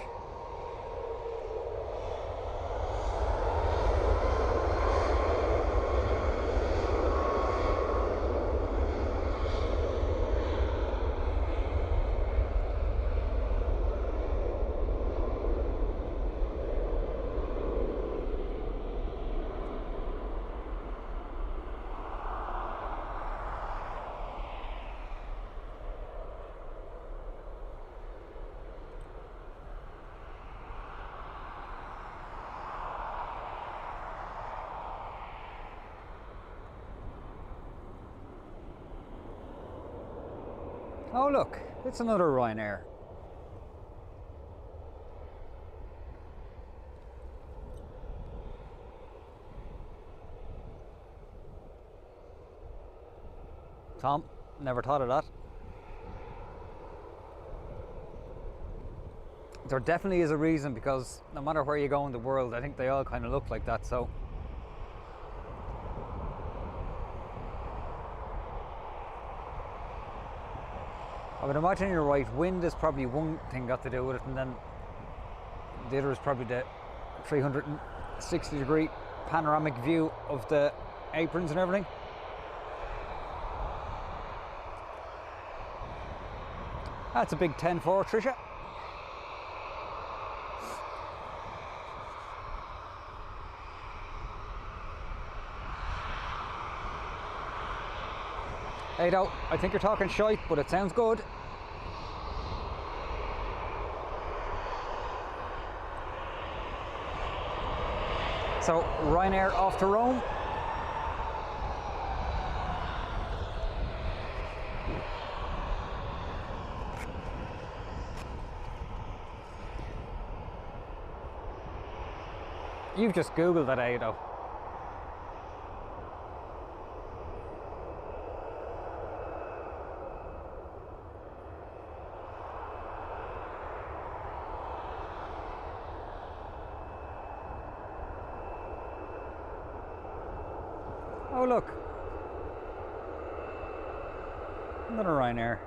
Oh look, it's another Ryanair. Tom, never thought of that. There definitely is a reason, because no matter where you go in the world, I think they all kind of look like that, so. I would imagine you're right, wind is probably one thing got to do with it, and then the other is probably the 360-degree panoramic view of the aprons and everything. That's a big 10-4, Tricia. Ado, I think you're talking shite, but it sounds good. So, Ryanair off to Rome. You've just Googled that, Ado. Oh look, another Ryanair.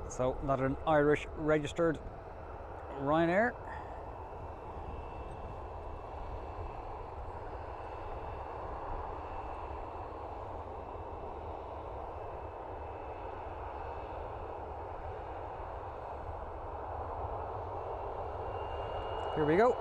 So not an Irish registered Ryanair. Here we go.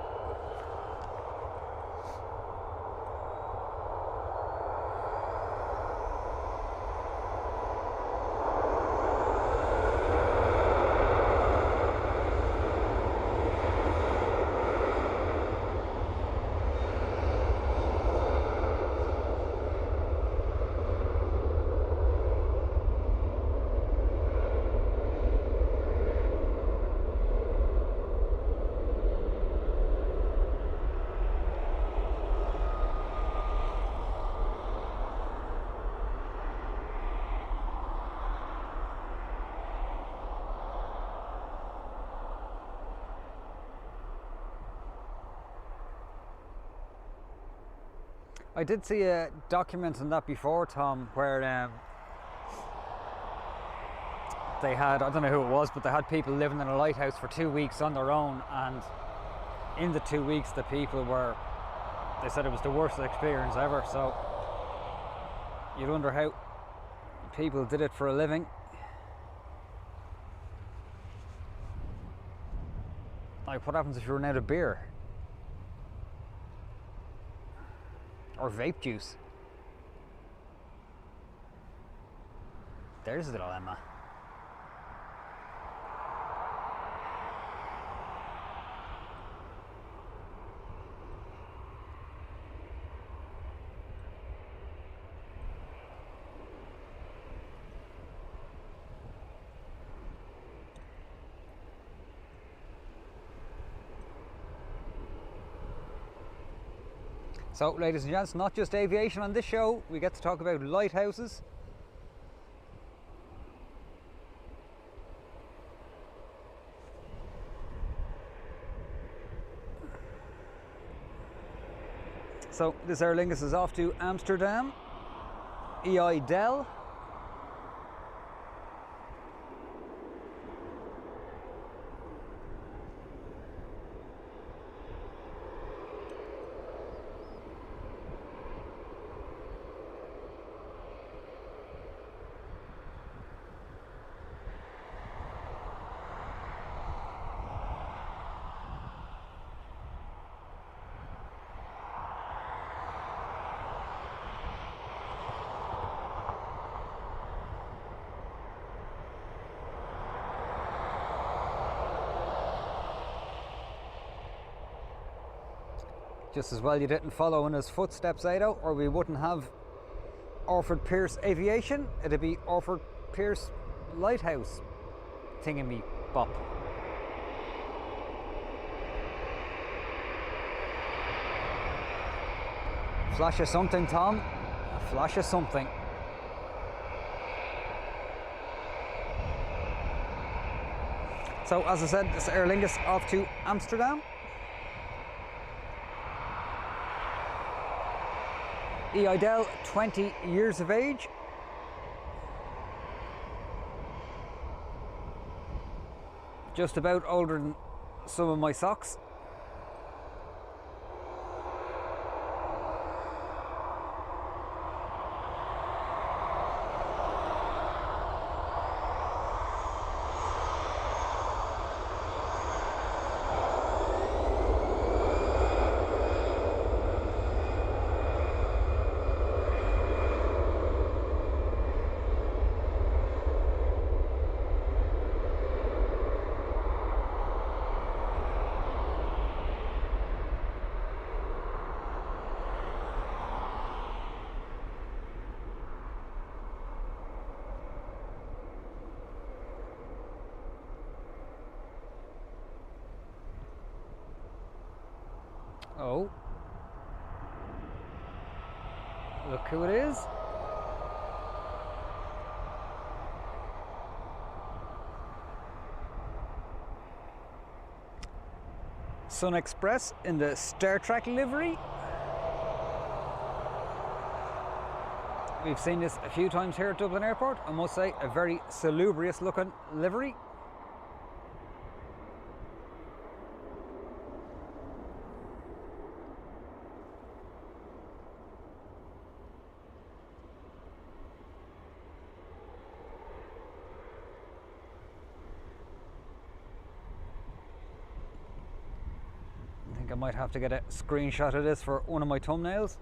I did see a document on that before, Tom, where they had, I don't know who it was, but they had people living in a lighthouse for 2 weeks on their own, and in the 2 weeks the people were, they said it was the worst experience ever. So you'd wonder how people did it for a living. Like, what happens if you run out of beer? Or vape juice? There's the dilemma. So, ladies and gents, not just aviation on this show, we get to talk about lighthouses. So, this Aer Lingus is off to Amsterdam, EI Del. Just as well you didn't follow in his footsteps, Ado, or we wouldn't have Orford Pierce Aviation. It'd be Orford Pierce Lighthouse thingamy bop. Flash of something, Tom. A flash of something. So, as I said, this Aer Lingus off to Amsterdam. EI Del, 20 years of age. Just about older than some of my socks. Oh, look who it is. Sun Express in the Star Trek livery. We've seen this a few times here at Dublin Airport. I must say, a very salubrious looking livery. I might have to get a screenshot of this for one of my thumbnails.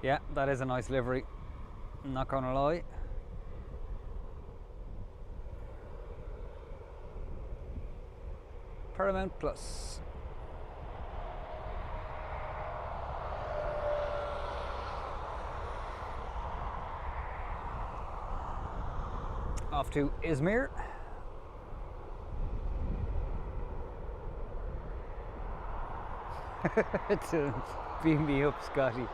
Yeah, that is a nice livery, I'm not gonna lie. Paramount Plus. Off to Izmir. To beam me up, Scotty.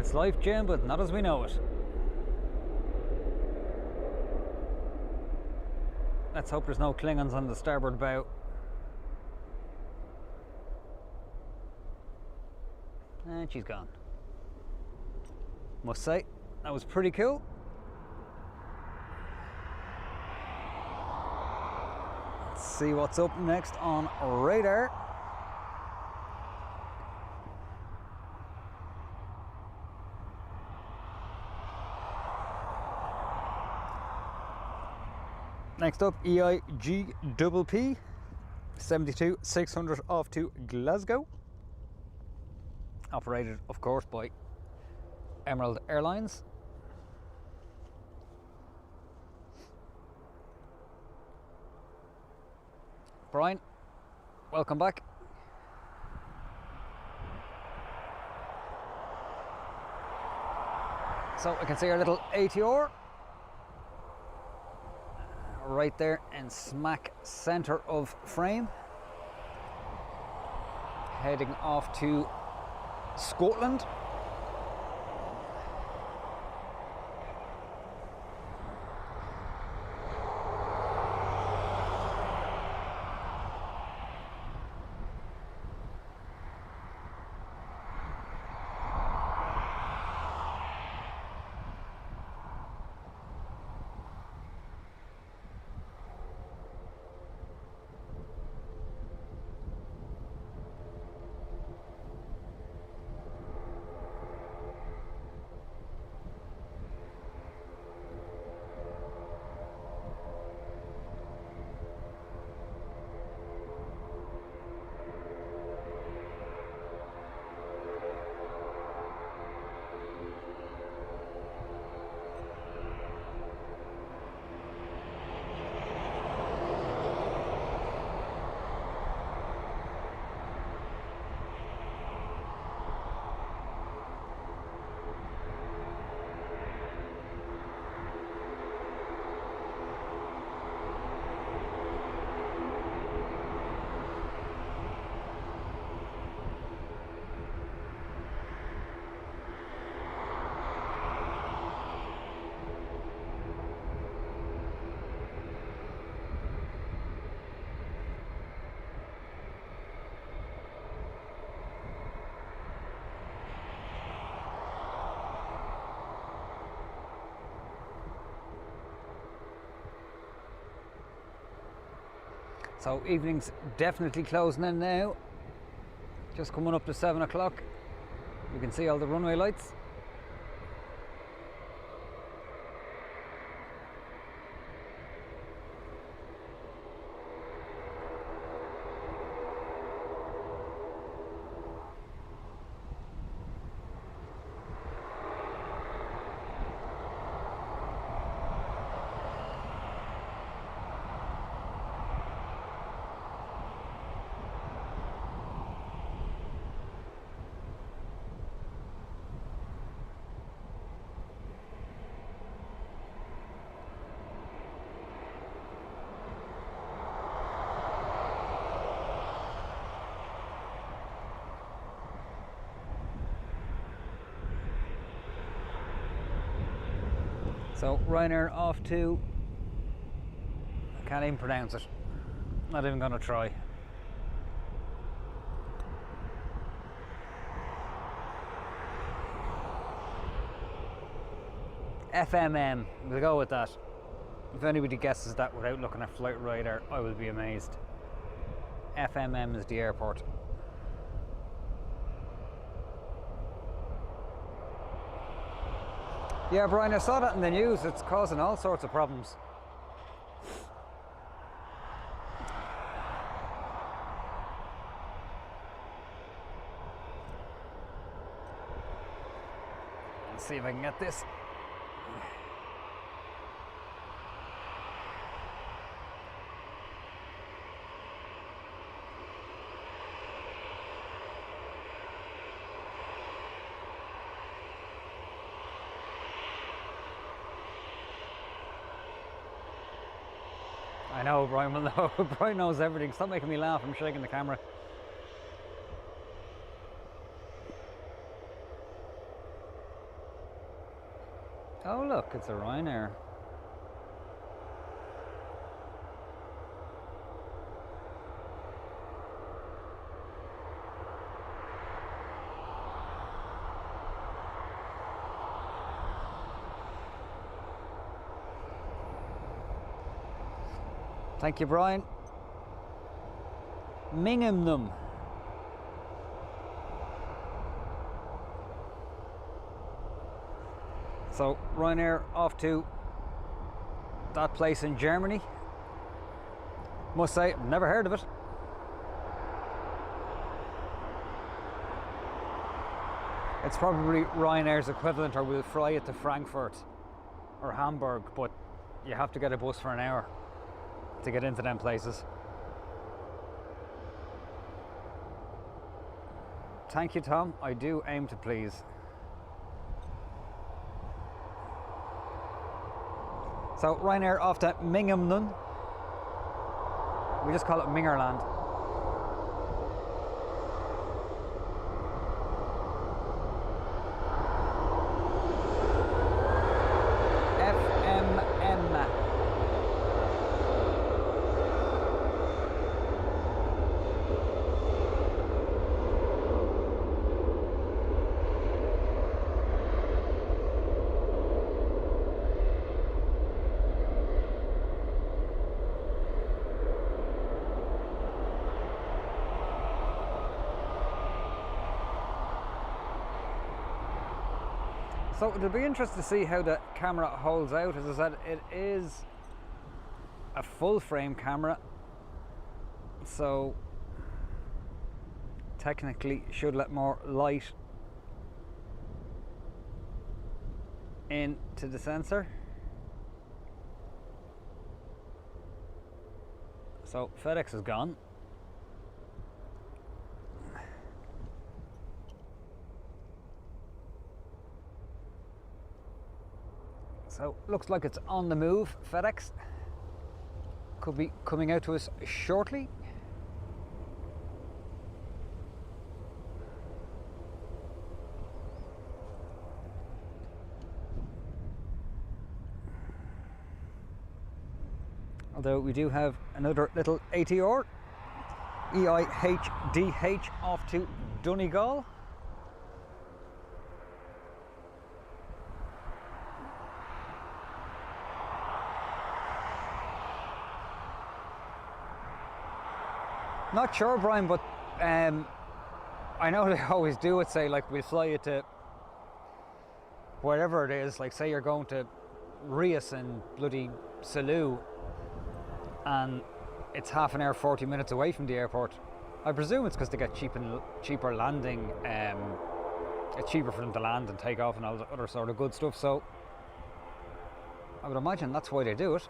It's life, Jim, but not as we know it. Let's hope there's no Klingons on the starboard bow. And she's gone. Must say, that was pretty cool. Let's see what's up next on radar. Next up, EIG double P 72-600 off to Glasgow. Operated, of course, by Emerald Airlines. Brian, welcome back. So I can see our little ATR right there in smack center of frame, heading off to Scotland. So evening's definitely closing in now. Just coming up to 7 o'clock. You can see all the runway lights. So Ryanair off to, I can't even pronounce it, not even going to try. FMM, we'll go with that. If anybody guesses that without looking at flight radar, I will be amazed. FMM is the airport. Yeah, Brian, I saw that in the news. It's causing all sorts of problems. Let's see if I can get this. I know, Brian will know. Brian knows everything. Stop making me laugh. I'm shaking the camera. Oh look, it's a Ryanair. Thank you, Brian. Mingham. So Ryanair off to that place in Germany. Must say, I've never heard of it. It's probably Ryanair's equivalent, or we'll fly it to Frankfurt or Hamburg, but you have to get a bus for an hour to get into them places. Thank you, Tom. I do aim to please. So Ryanair off to Mingham. We just call it Mingerland. So it'll be interesting to see how the camera holds out. As I said, it is a full frame camera, so technically should let more light into the sensor. So FedEx is gone. So looks like it's on the move. FedEx could be coming out to us shortly. Although we do have another little ATR, EIHDH off to Donegal. Not sure, Brian, but I know they always do it, say like we'll fly you to wherever it is, like say you're going to Rias in bloody Salou and it's half an hour, 40 minutes away from the airport. I presume it's because they get cheaper landing, it's cheaper for them to land and take off and all the other sort of good stuff, so I would imagine that's why they do it.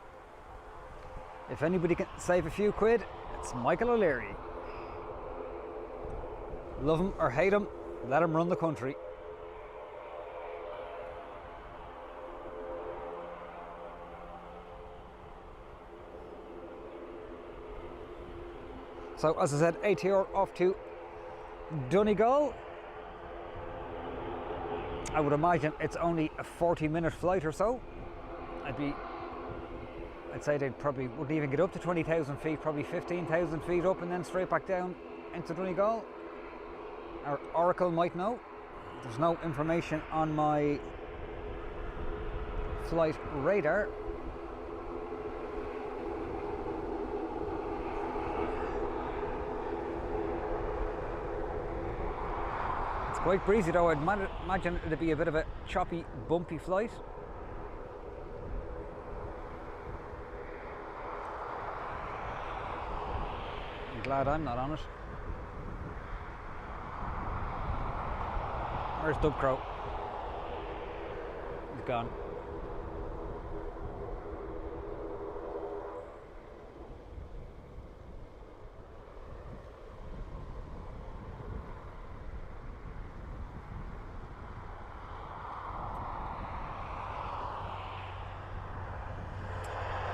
If anybody can save a few quid, it's Michael O'Leary. Love him or hate him, let him run the country. So as I said, ATR off to Donegal. I would imagine it's only a 40-minute flight or so. I'd say they probably wouldn't even get up to 20,000 feet, probably 15,000 feet up and then straight back down into Donegal. Our Oracle might know. There's no information on my flight radar. It's quite breezy though. I'd imagine it'd be a bit of a choppy, bumpy flight. Glad I'm not on it. Where's Dub Crow? He's gone.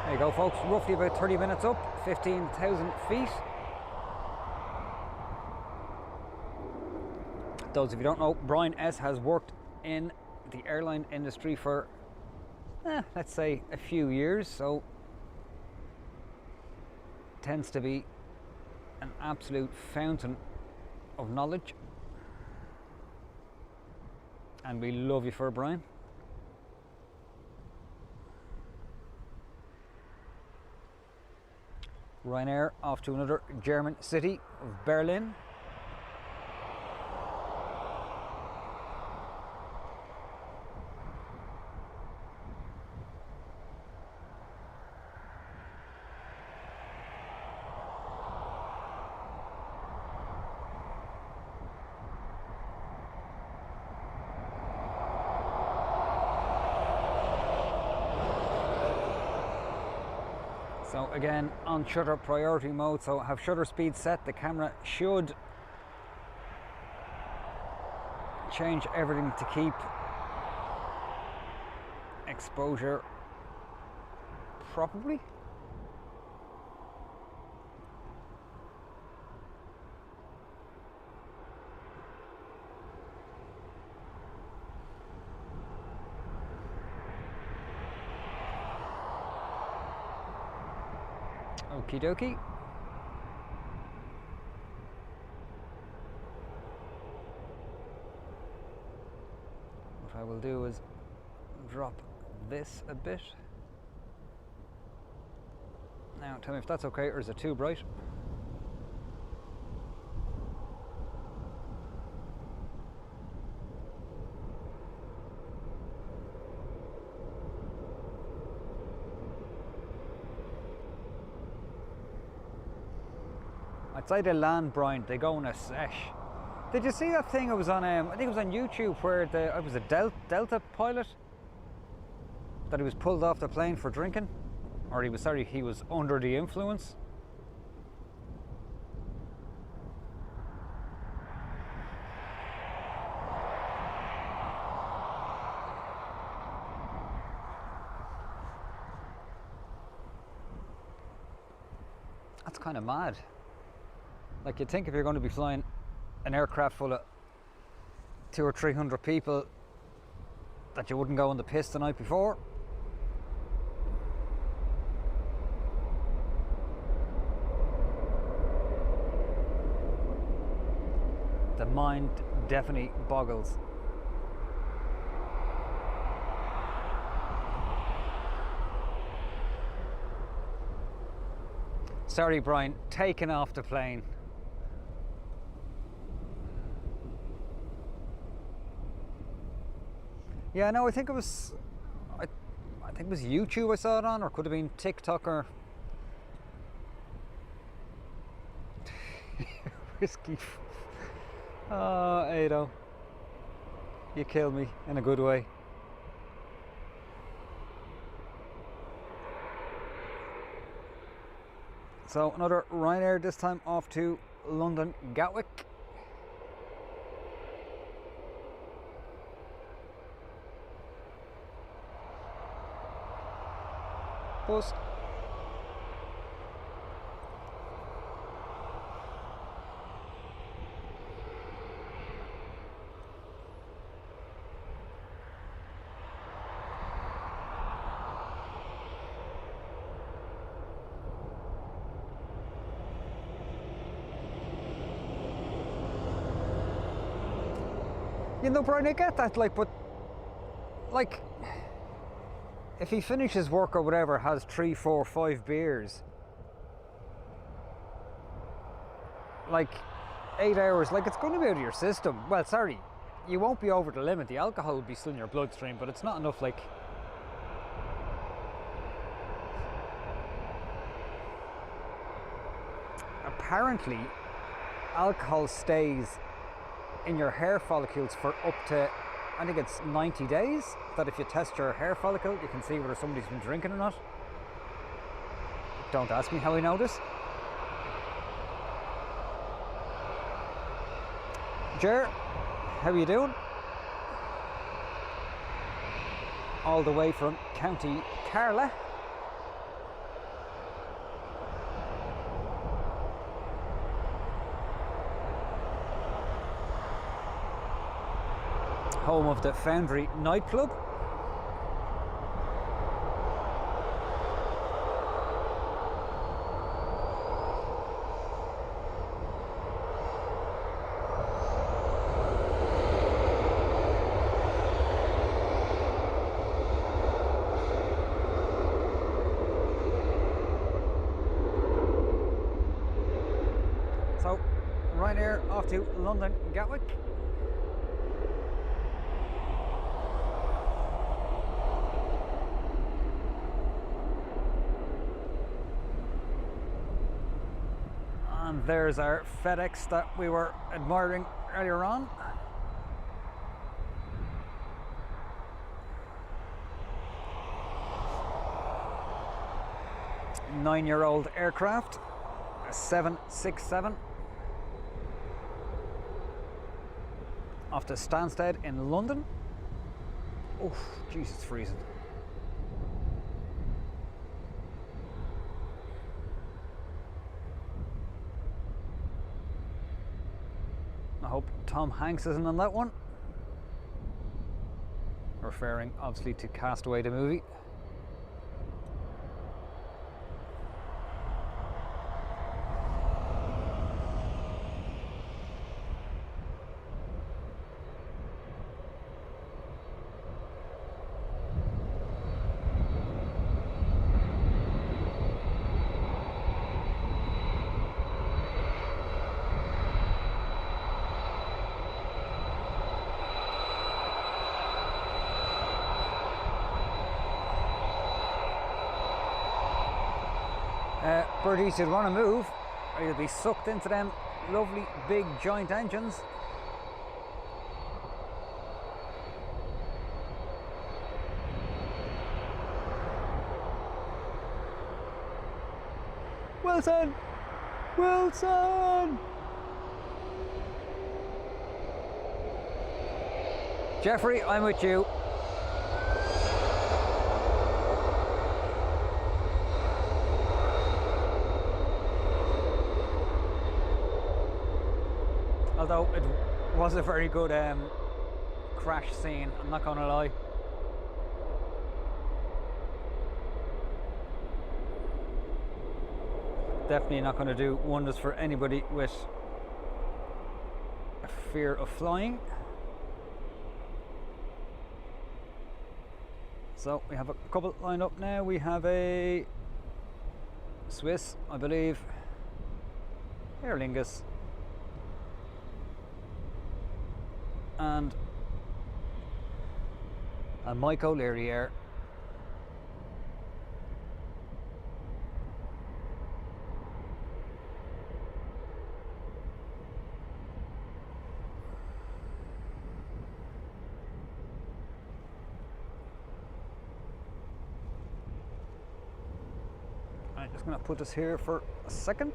There you go, folks. Roughly about 30 minutes up, 15,000 feet. Those of you who don't know, Brian S has worked in the airline industry for let's say a few years, so tends to be an absolute fountain of knowledge, and we love you for it, Brian. Ryanair off to another German city of Berlin. So again, on shutter priority mode, so have shutter speed set. The camera should change everything to keep exposure properly. Okie dokie. What I will do is drop this a bit. Now tell me if that's okay, or is it too bright? I'd say they land, Brian, they go in a sesh. Did you see that thing? It was on, I think it was on YouTube, where it was a Delta pilot that he was pulled off the plane for drinking, or he was under the influence. That's kind of mad. Like, you'd think if you're going to be flying an aircraft full of 200 or 300 people that you wouldn't go on the piss the night before. The mind definitely boggles. Sorry, Brian, taken off the plane. Yeah, no, I think it was YouTube I saw it on, or could have been TikTok or risky. Oh, Ado, you killed me in a good way. So another Ryanair, this time off to London Gatwick. Post. You know, Brian, I get that, like, but like, if he finishes work or whatever, has 3, 4, 5 beers, like 8 hours, like, it's going to be out of your system. Well, sorry, you won't be over the limit. The alcohol will be still in your bloodstream, but it's not enough. Like, apparently alcohol stays in your hair follicles for up to, I think it's 90 days, that if you test your hair follicle, you can see whether somebody's been drinking or not. Don't ask me how I know this. Jer, how are you doing? All the way from County Carla. Home of the Foundry nightclub. Ryanair off to London Gatwick. And there's our FedEx that we were admiring earlier on. Nine-year-old aircraft, a 767, off to Stansted in London. Oh, jeez, it's freezing. I hope Tom Hanks isn't on that one. Referring obviously to Castaway, the movie. Birdies, you'd want to move or you'll be sucked into them lovely big giant engines. Wilson! Wilson! Jeffrey, I'm with you. Although it was a very good crash scene, I'm not going to lie. Definitely not going to do wonders for anybody with a fear of flying. So we have a couple lined up now. We have a Swiss, I believe, Aer Lingus, and a Mike O'Leary Air. I'm just going to put this here for a second.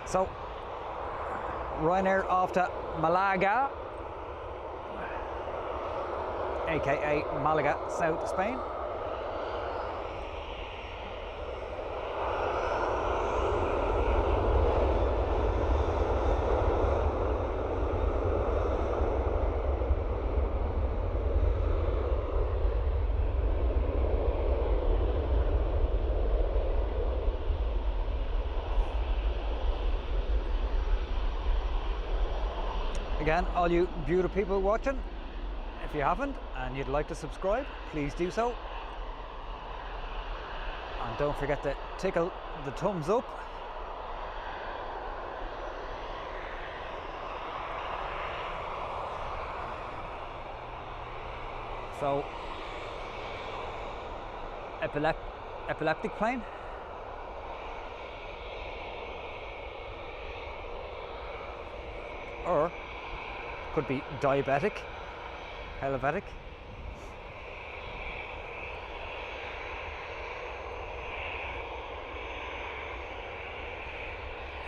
So, Ryanair off to Malaga, aka Malaga, South Spain. Again, all you beautiful people watching, if you haven't and you'd like to subscribe, please do so. And don't forget to tickle the thumbs up. So, epileptic plane. Or could be diabetic, helvetic.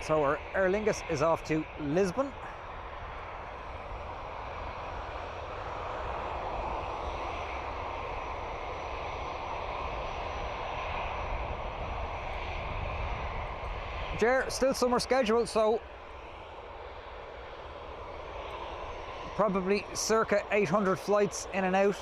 So our Aer Lingus is off to Lisbon. Jer, still summer schedule, so probably circa 800 flights in and out.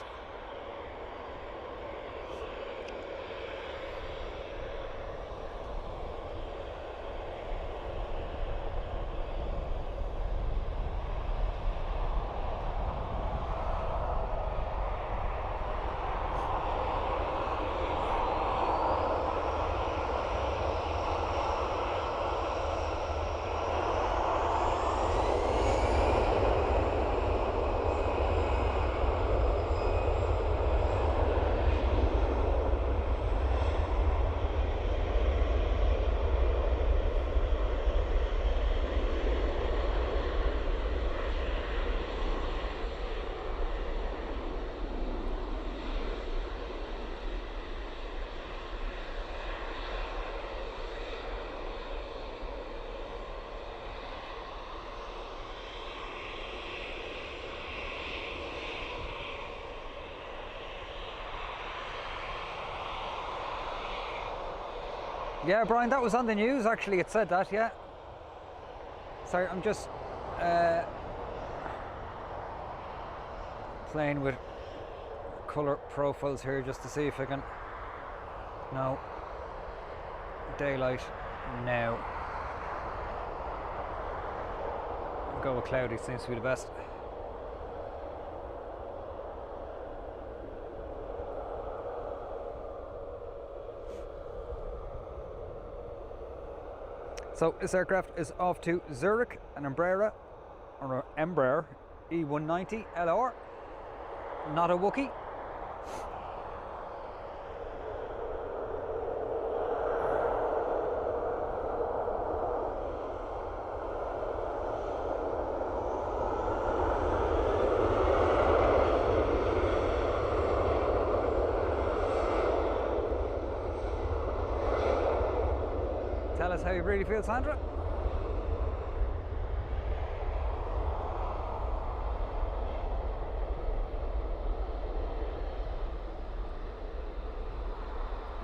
Yeah, Brian, that was on the news, actually, it said that, yeah. Sorry, I'm just playing with colour profiles here just to see if I can... No. Daylight now. I'll go with cloudy, seems to be the best. So this aircraft is off to Zurich, an Embraer E190 LR, not a Wookiee. Tell us how you really feel, Sandra.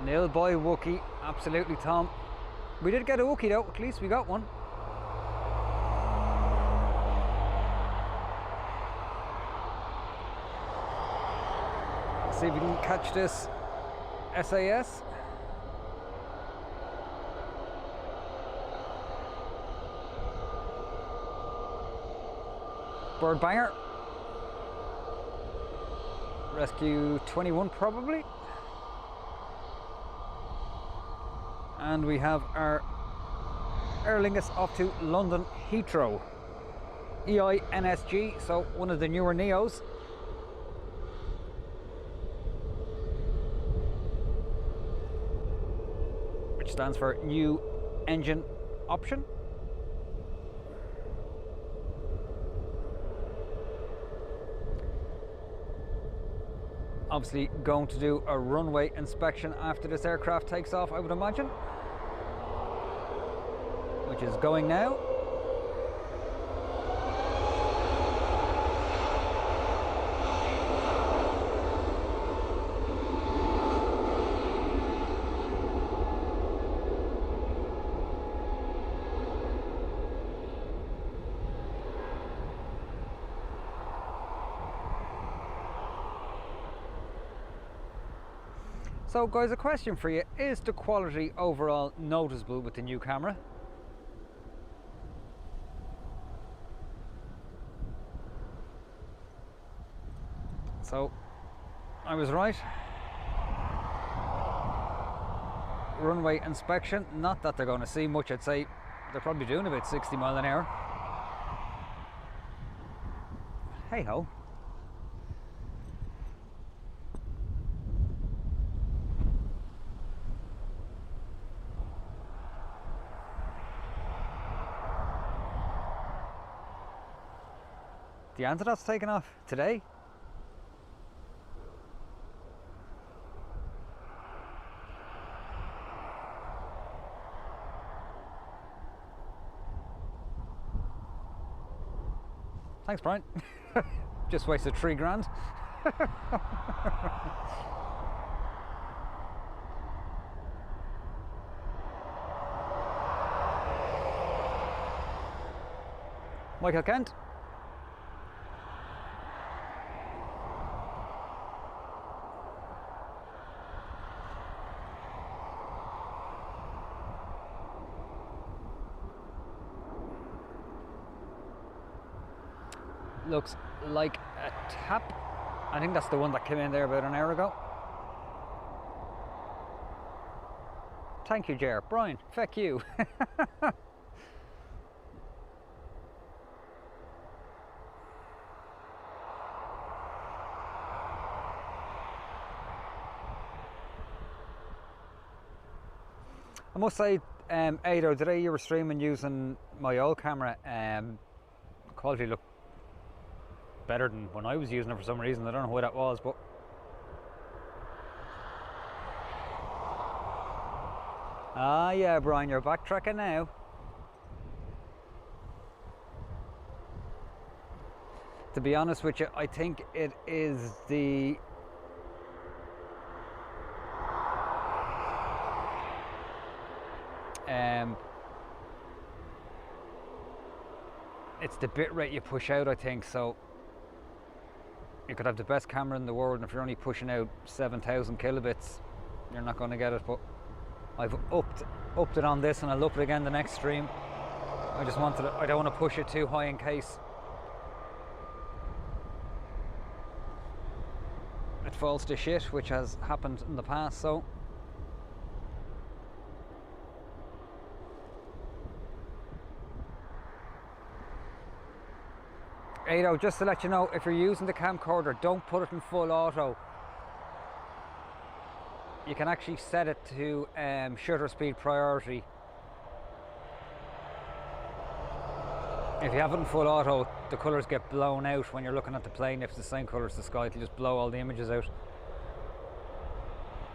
Nil boy Wookiee, absolutely, Tom. We did get a Wookiee though, at least we got one. Let's see if we can catch this SAS. Bird banger. Rescue 21 probably. And we have our Aer Lingus off to London Heathrow. EINSG, so one of the newer Neos. Which stands for New Engine Option. Obviously going to do a runway inspection after this aircraft takes off, I would imagine, which is going now. So guys, a question for you, is the quality overall noticeable with the new camera? So I was right. Runway inspection, not that they're going to see much. I'd say they're probably doing about 60 mile an hour. Hey ho. The antidote's taken off today. Thanks, Brian. Just wasted $3 grand. Michael Kent. Looks like a tap. I think that's the one that came in there about an hour ago. Thank you, Jer. Brian, feck you. I must say, Ado, today you were streaming using my old camera. The quality looked better than when I was using it for some reason. I don't know why that was, but yeah, Brian, you're backtracking now. To be honest with you, I think it is the it's the bit rate you push out, I think. So you could have the best camera in the world, and if you're only pushing out 7,000 kilobits, you're not going to get it. But I've upped it on this, and I'll up it again the next stream. I just wanted I don't want to push it too high in case it falls to shit, which has happened in the past. So Ado, just to let you know, if you're using the camcorder, don't put it in full auto. You can actually set it to shutter speed priority. If you have it in full auto, the colours get blown out when you're looking at the plane. If it's the same colour as the sky, it'll just blow all the images out.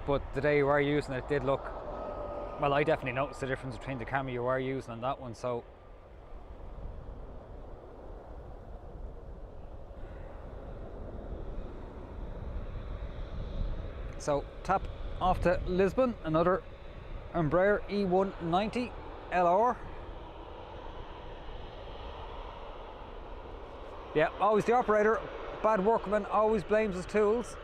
But the day you were using it, it did look, well, I definitely noticed the difference between the camera you were using and that one. So tap off to Lisbon, another Embraer E190 LR. Yeah, always the operator. Bad workman always blames his tools.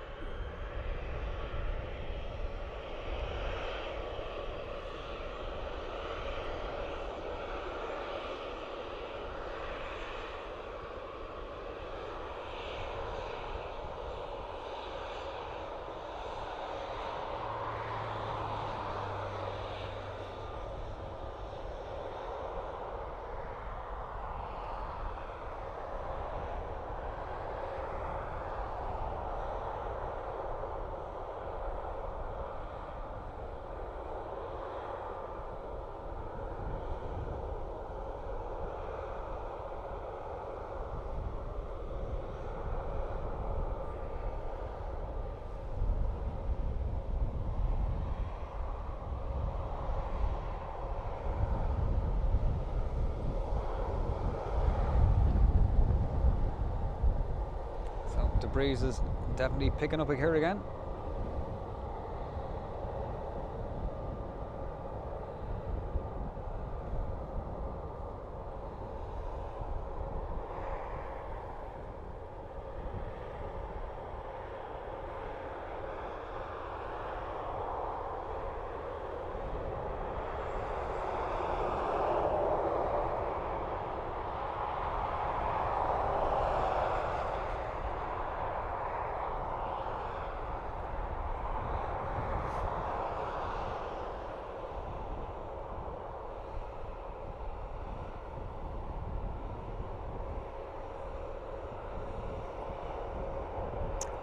The breeze is definitely picking up here again.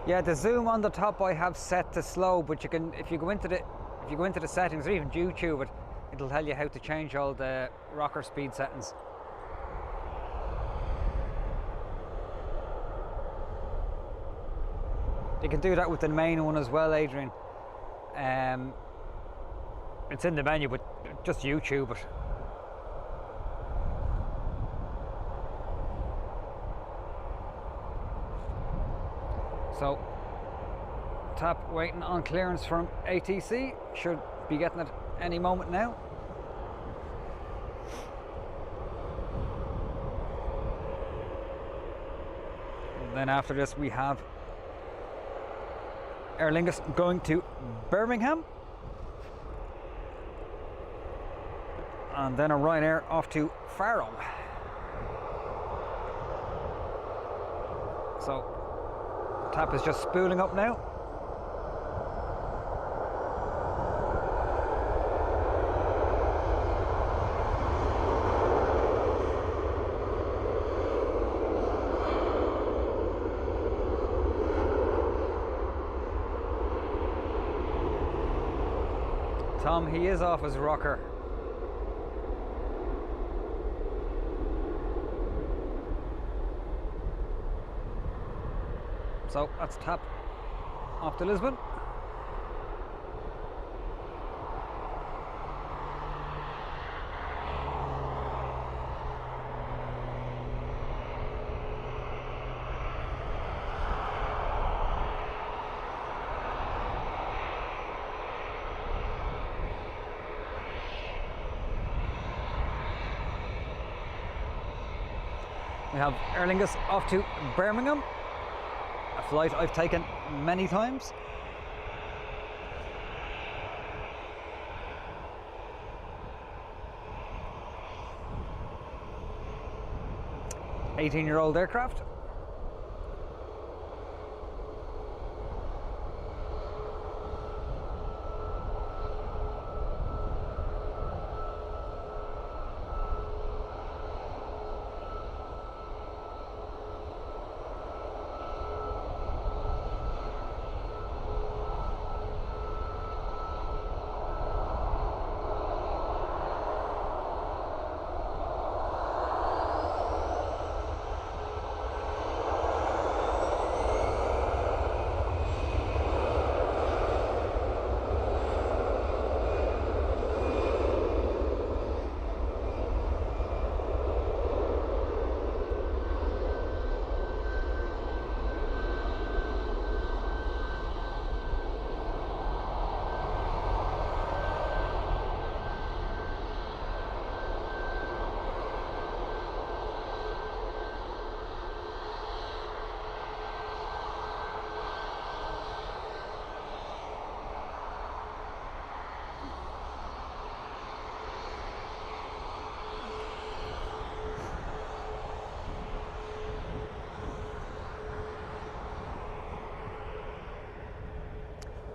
Yeah, the zoom on the top I have set to slow, but you can, if you go into the settings, or even YouTube, it'll tell you how to change all the rocker speed settings. You can do that with the main one as well, Adrian. It's in the menu, but just YouTube it. So, tap waiting on clearance from ATC. Should be getting it any moment now. And then after this we have Aer Lingus going to Birmingham. And then a Ryanair off to Faro. So, tap is just spooling up now. Tom, he is off his rocker. So that's tap off to Lisbon. We have Aer Lingus off to Birmingham, a flight I've taken many times. "18-year-old aircraft."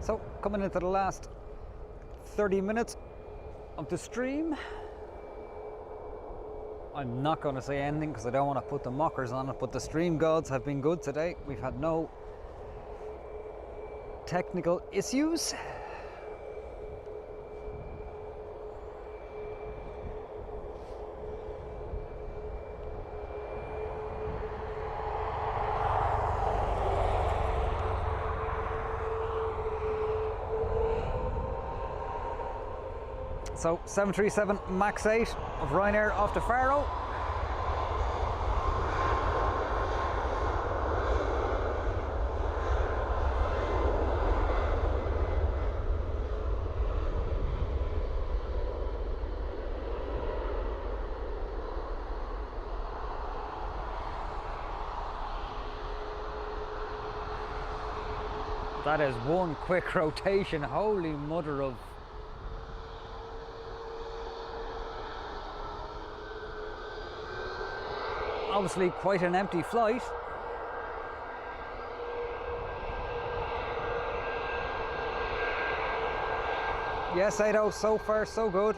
So, coming into the last 30 minutes of the stream. I'm not going to say anything because I don't want to put the mockers on it, but the stream gods have been good today. We've had no technical issues. So 737 MAX 8 of Ryanair off to Faro. That is one quick rotation, holy mother of... Obviously quite an empty flight. Yes, Ado, so far so good.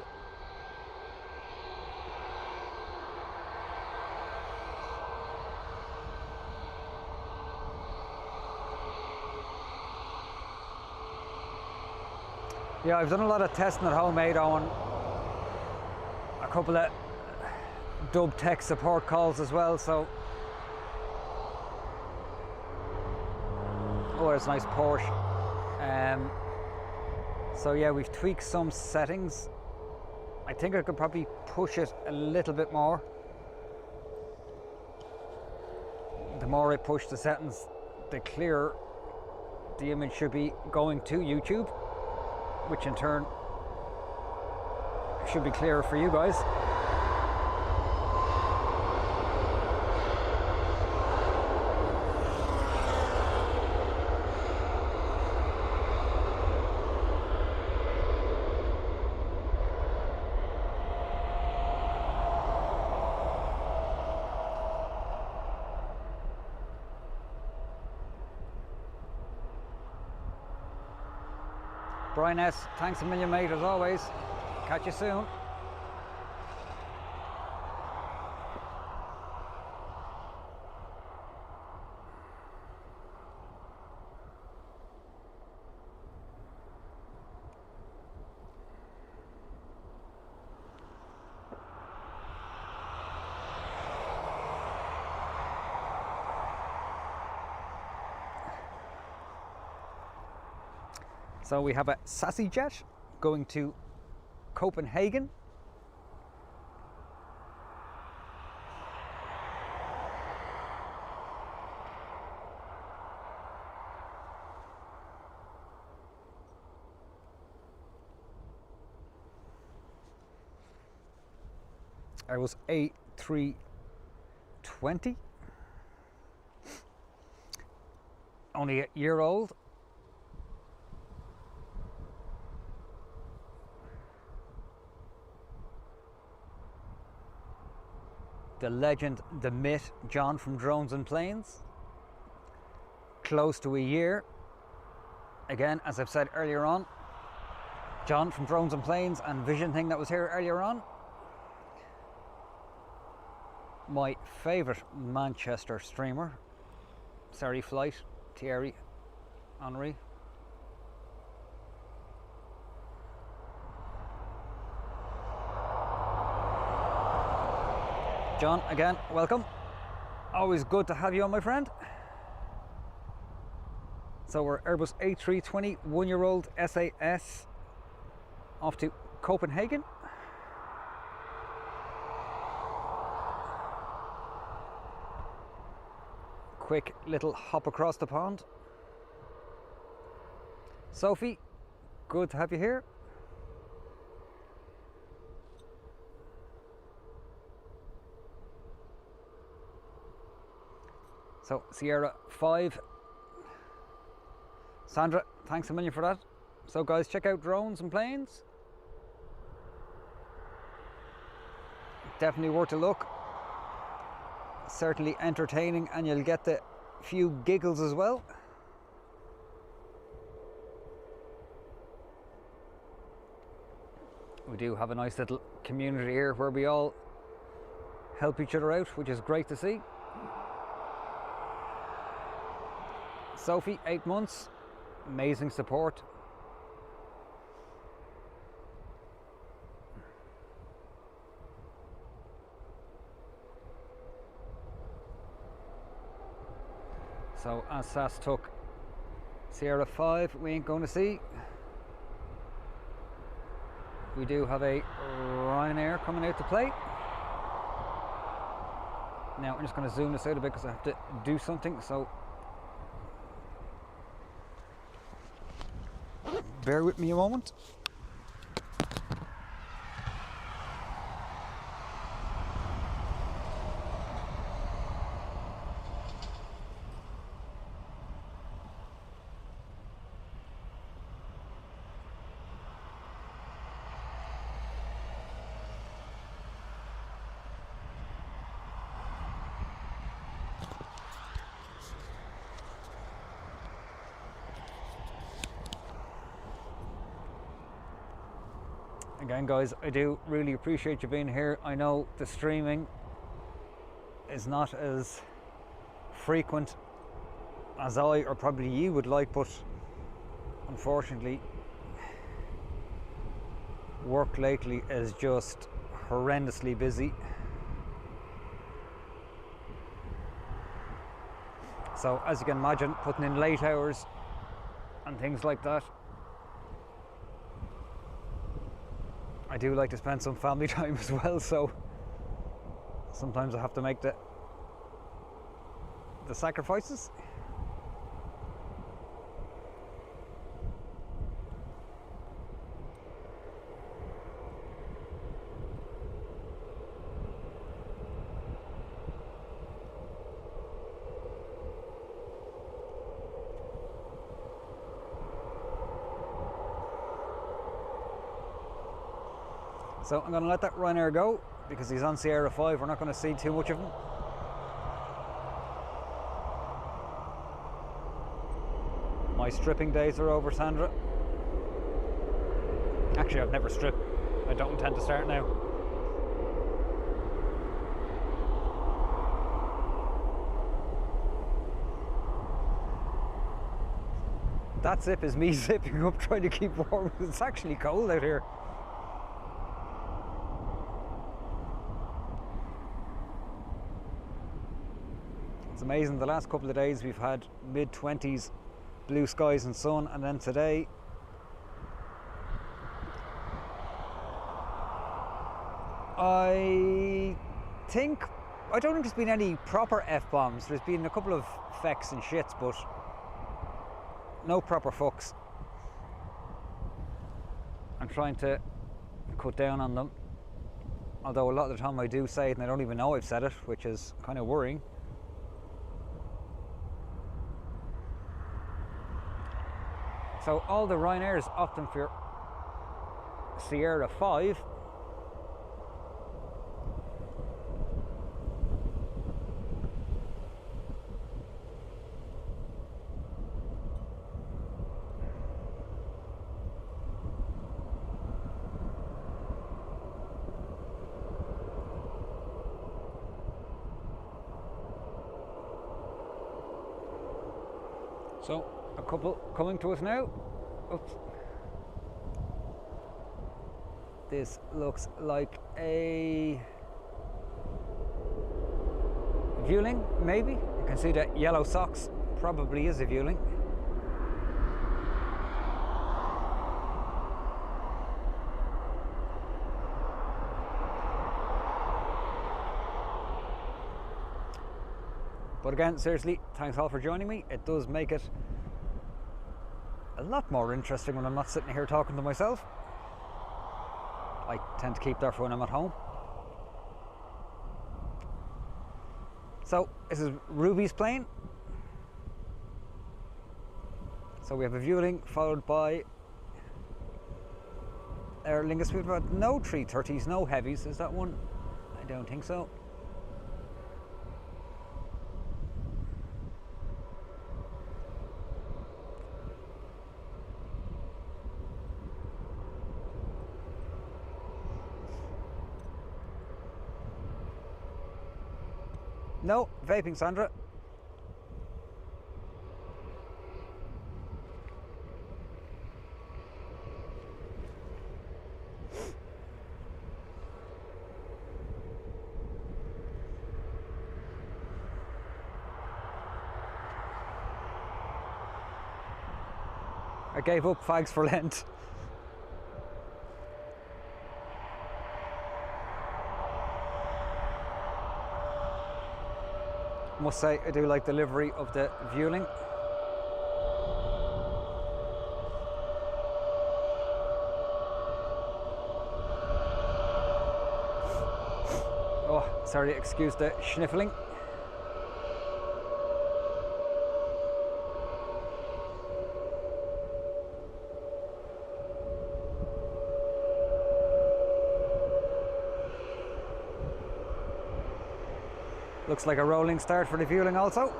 Yeah, I've done a lot of testing at home, mate, on a couple of dub tech support calls as well, so oh, it's a nice Porsche. So yeah, we've tweaked some settings. I think I could probably push it a little bit more. The more I push the settings, the clearer the image should be going to YouTube, which in turn should be clearer for you guys. Brian S, thanks a million, mate, as always. Catch you soon. So we have a Sassy Jet going to Copenhagen. I was A320, only a year old. The legend, the myth, John from Drones and Planes. Close to a year. Again, as I've said earlier on, John from Drones and Planes and Vision Thing that was here earlier on. My favourite Manchester streamer, Sorry Flight, Thierry Henry. John, again, welcome. Always good to have you on, my friend. So we're Airbus A320 one-year-old SAS off to Copenhagen. Quick little hop across the pond. Sophie, good to have you here. So Sierra 5. Sandra, thanks a million for that. So guys, check out Drones and Planes. Definitely worth a look. Certainly entertaining, and you'll get the few giggles as well. We do have a nice little community here where we all help each other out, which is great to see. Sophie, 8 months, amazing support. So as SAS took Sierra 5, we ain't going to see. We do have a Ryanair coming out to play. Now I'm just going to zoom this out a bit because I have to do something, so bear with me a moment. Again, guys, I do really appreciate you being here. I know the streaming is not as frequent as I or probably you would like, but unfortunately work lately is just horrendously busy. So as you can imagine, putting in late hours and things like that. I do like to spend some family time as well, so sometimes I have to make the sacrifices. So I'm going to let that Ryanair go because he's on Sierra 5. We're not going to see too much of him. My stripping days are over, Sandra. Actually, I've never stripped. I don't intend to start now. That zip is me zipping up trying to keep warm. It's actually cold out here. It's amazing, the last couple of days we've had mid-20s blue skies and sun, and then today I don't think there's been any proper F-bombs. There's been a couple of fecks and shits, but no proper fucks. I'm trying to cut down on them, although a lot of the time I do say it and I don't even know I've said it, which is kind of worrying. So all the Ryanairs opting for Sierra 5. So a couple coming to us now. Oops. This looks like a Vueling, maybe. You can see the yellow socks, probably is a Vueling. But again, seriously, thanks all for joining me. It does make it a lot more interesting when I'm not sitting here talking to myself. I tend to keep that for when I'm at home. So this is Ruby's plane. So we have a Vueling followed by Aer Lingus. We've got no 330s, no heavies. Is that one? I don't think so. No, vaping, Sandra. I gave up fags for Lent. Must say I do like the livery of the Vueling. Oh, sorry, excuse the sniffling. Looks like a rolling start for the Vueling also.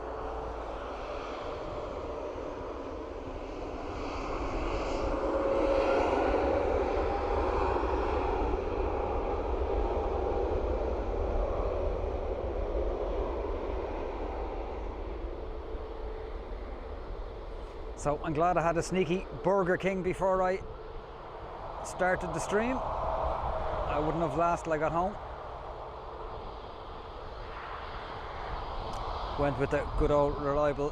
So I'm glad I had a sneaky Burger King before I started the stream, I wouldn't have lasted till I got home. Went with the good old reliable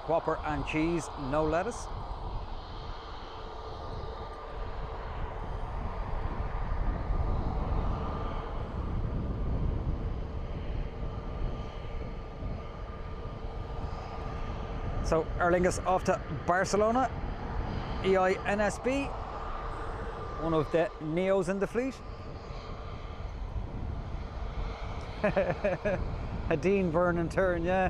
Whopper and cheese, no lettuce. So Aer Lingus off to Barcelona, EINSB, one of the Neos in the fleet. A Dean Vernon turn, yeah.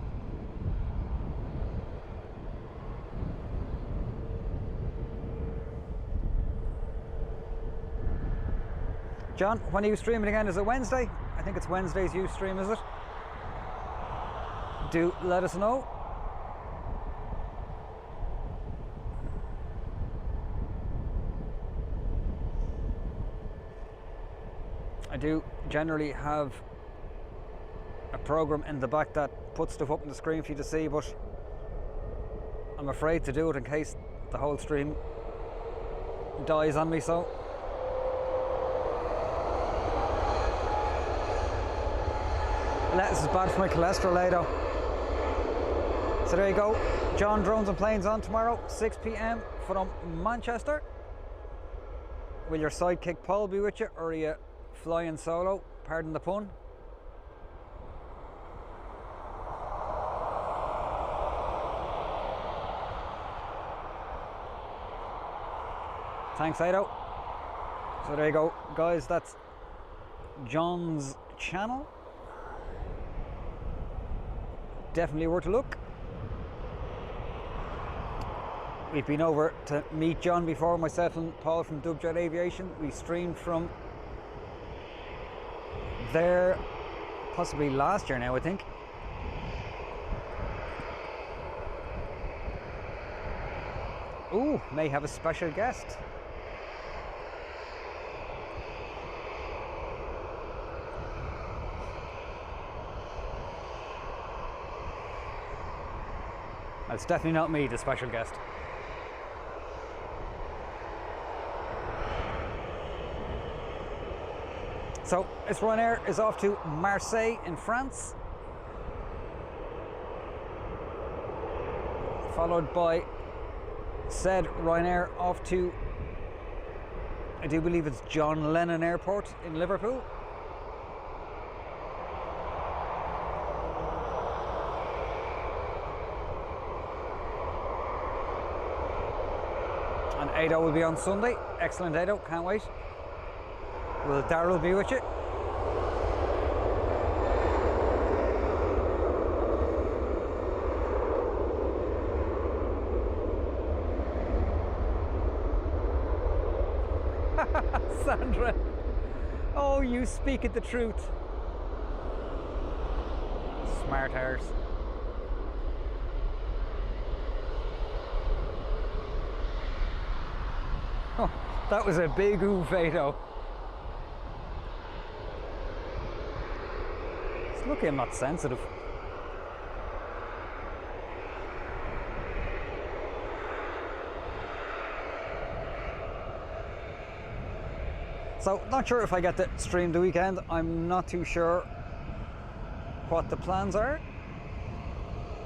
John, when are you streaming again? Is it Wednesday? I think it's Wednesdays you stream, is it? Do let us know. I do generally have a program in the back that puts stuff up on the screen for you to see, but I'm afraid to do it in case the whole stream dies on me, so lettuce is bad for my cholesterol, Ado. So there you go. John Drones and Planes on tomorrow, 6 p.m. from Manchester. Will your sidekick Paul be with you, or are you flying solo? Pardon the pun. Thanks, Ado. So there you go, guys. That's John's channel. Definitely worth a look. We've been over to meet John before, myself and Paul from Dublin Aviation. We streamed from there possibly last year now, I think. Ooh, may have a special guest. It's definitely not me, the special guest. So, this Ryanair is off to Marseille in France, followed by said Ryanair off to, I do believe it's John Lennon Airport in Liverpool. And Ado will be on Sunday. Excellent, Ado, can't wait. Will Darryl be with you? Sandra, oh, you speak at the truth. Smart heart. Oh, that was a big oof, Ado. It's lucky I'm not sensitive. So, not sure if I get to stream the weekend. I'm not too sure what the plans are.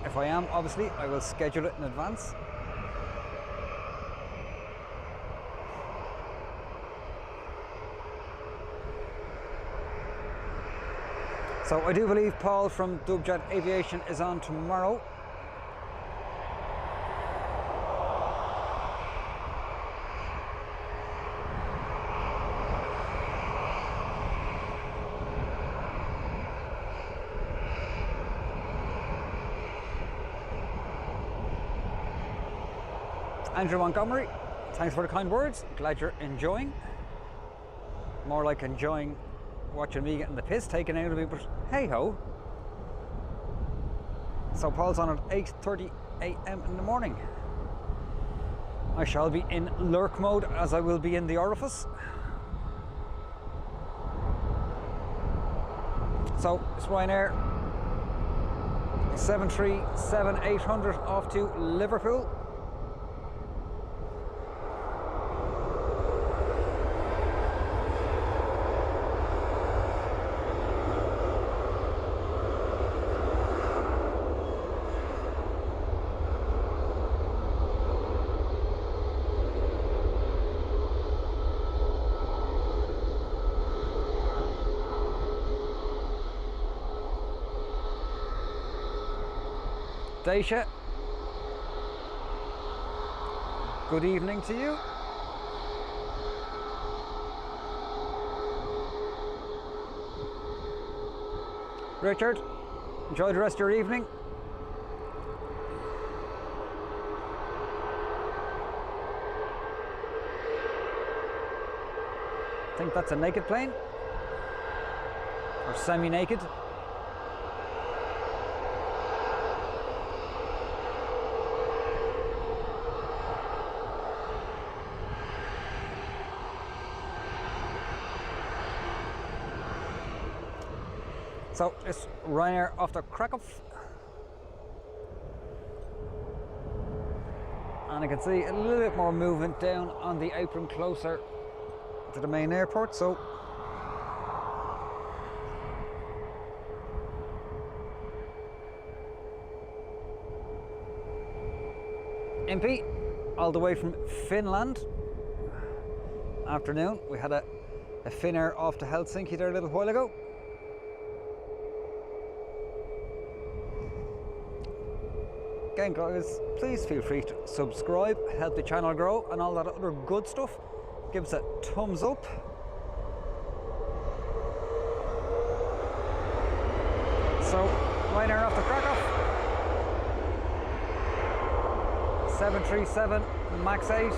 If I am, obviously, I will schedule it in advance. So, I do believe Paul from Dublin Aviation is on tomorrow. Andrew Montgomery, thanks for the kind words. Glad you're enjoying. More like enjoying watching me getting the piss taken out of me, but hey ho. So Paul's on at 8:30 a.m. in the morning. I shall be in lurk mode, as I will be in the orifice. So it's Ryanair 737-800 off to Liverpool. Dacia, good evening to you. Richard, enjoy the rest of your evening. I think that's a naked plane, or semi-naked. So it's Ryanair off the Krakow, and I can see a little bit more movement down on the apron closer to the main airport. So MP all the way from Finland. Afternoon, we had a Finnair off to Helsinki there a little while ago. Again guys, please feel free to subscribe, help the channel grow and all that other good stuff. Give us a thumbs up. So, Ryanair off the Krakow. 737 MAX 8.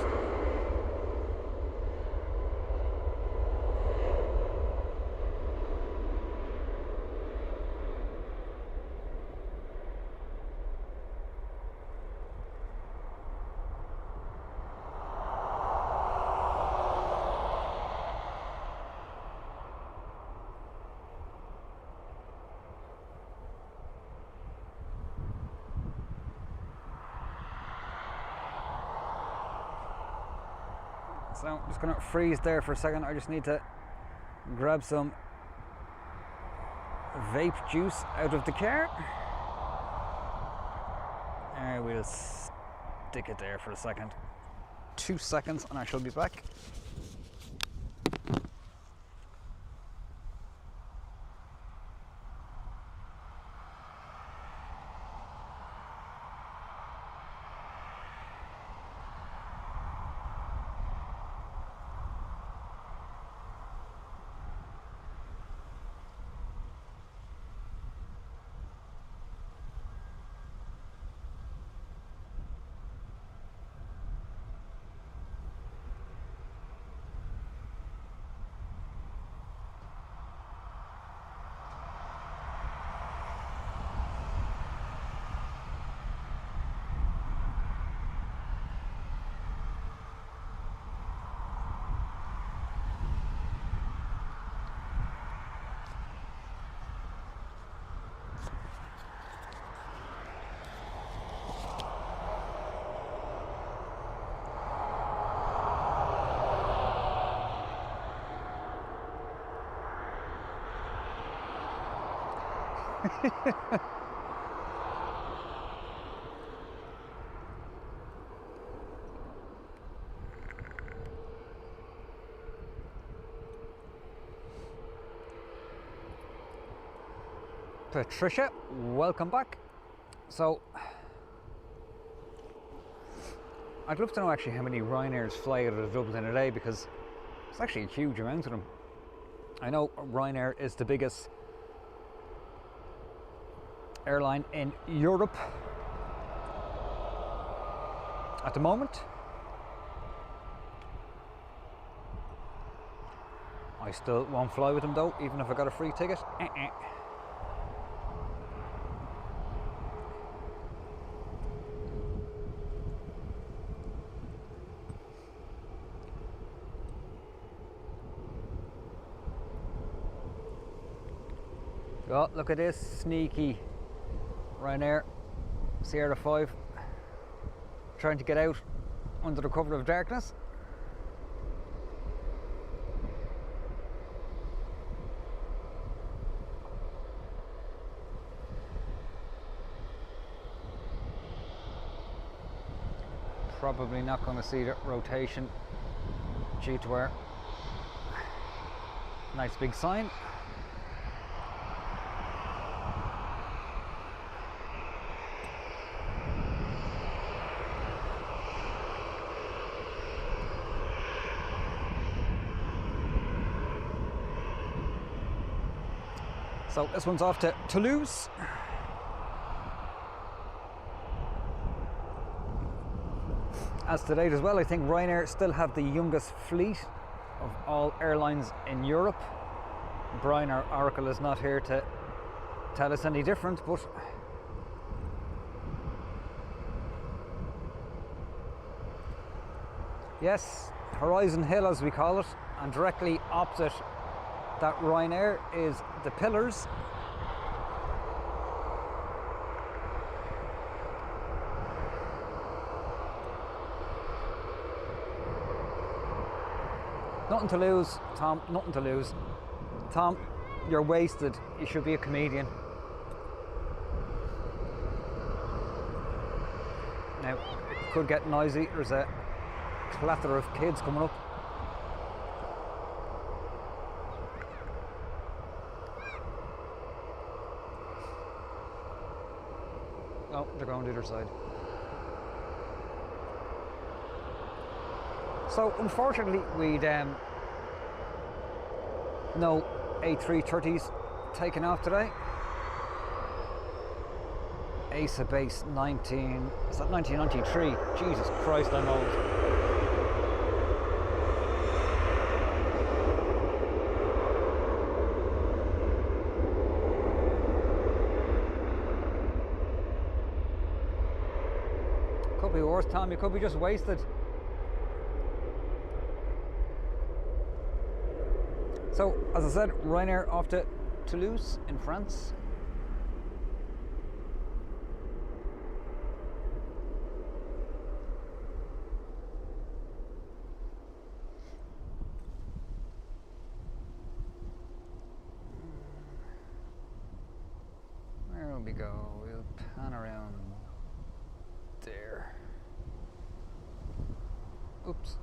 So I'm just going to freeze there for a second. I just need to grab some vape juice out of the car. And we'll stick it there for a second. 2 seconds and I shall be back. Patricia, welcome back. So I'd love to know actually how many Ryanairs fly out of Dublin a day, because it's actually a huge amount of them. I know Ryanair is the biggest airline in Europe at the moment. I still won't fly with them though, even if I got a free ticket. Oh, look at this sneaky Ryanair Sierra 5 trying to get out under the cover of darkness. Probably not going to see the rotation due to our nice big sign. So this one's off to Toulouse. As to date as well, I think Ryanair still have the youngest fleet of all airlines in Europe. Brian, our Oracle, is not here to tell us any different, but yes, Horizon Hill as we call it, and directly opposite that Ryanair is the Pillars. Nothing to lose, Tom, nothing to lose. Tom, you're wasted. You should be a comedian. Now, it could get noisy. There's a clatter of kids coming up. Oh, they're going to the other side. So unfortunately, we'd no A330s taken off today. ASA base 19, is that 1993? Jesus Christ, I'm old. Could be worse, Tom, you could be just wasted. So, as I said, Ryanair off to Toulouse in France. Where will we go? We'll pan around there. Oops.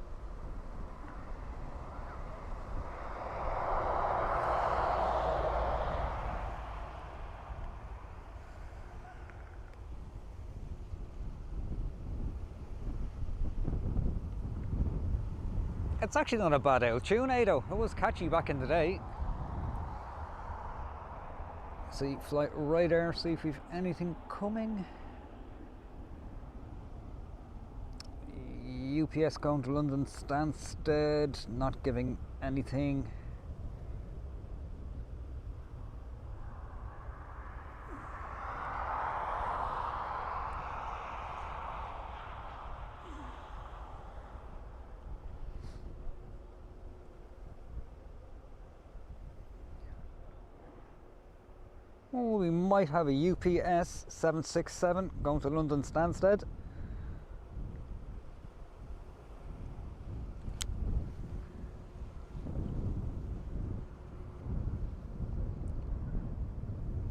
It's actually not a bad old tune, though. It was catchy back in the day. See, flight radar, see if we've anything coming. UPS going to London Stansted, not giving anything. Oh, we might have a UPS 767 going to London Stansted.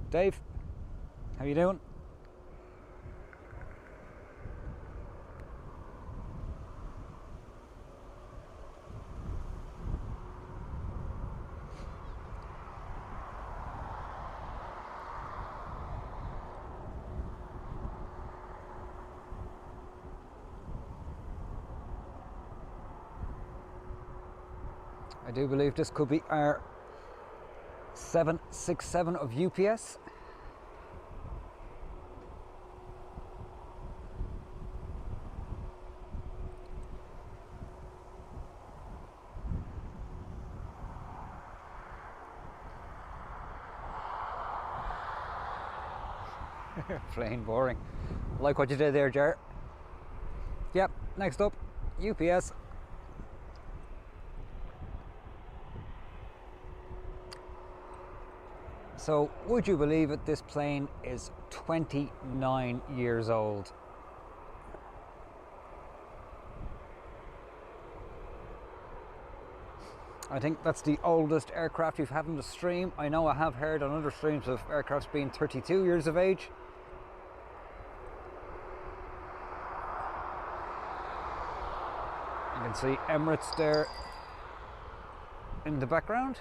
Dave, how you doing? I do believe this could be our 767 of UPS. Plain boring. Like what you did there, Jar. Yep, next up, UPS. So, would you believe it, this plane is 29 years old. I think that's the oldest aircraft we've had on the stream. I know I have heard on other streams of aircrafts being 32 years of age. You can see Emirates there in the background.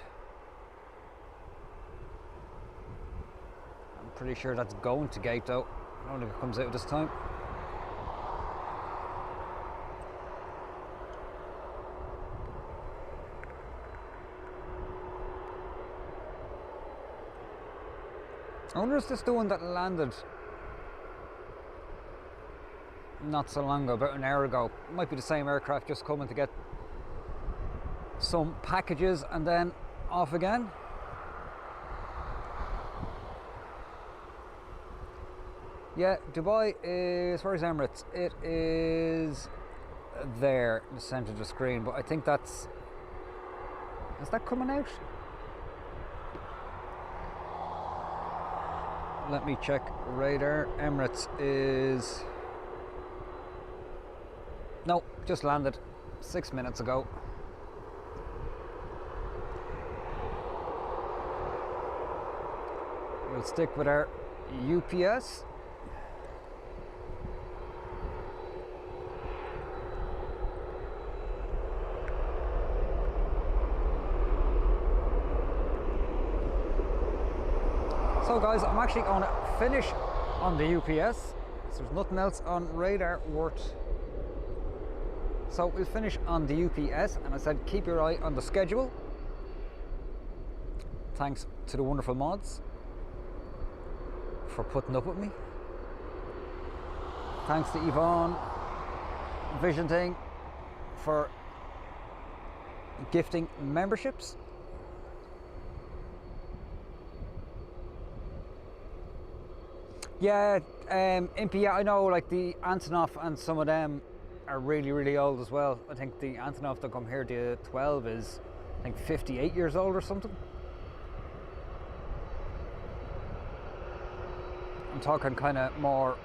I'm pretty sure that's going to gate though. I don't think it comes out this time. I wonder if this the one that landed not so long ago, about an hour ago. It might be the same aircraft just coming to get some packages and then off again. Yeah, Dubai is, where's Emirates? It is there in the centre of the screen, but I think that's, is that coming out? Let me check radar. Emirates is, no, just landed 6 minutes ago. We'll stick with our UPS. So guys, I'm actually going to finish on the UPS. So there's nothing else on radar worth. So we'll finish on the UPS, and I said keep your eye on the schedule. Thanks to the wonderful mods for putting up with me. Thanks to Yvonne Vision Thing for gifting memberships. Yeah, Impy, yeah, I know, like the Antonov and some of them are really, really old as well. I think the Antonov that come here, the 12, is I think 58 years old or something. I'm talking kind of more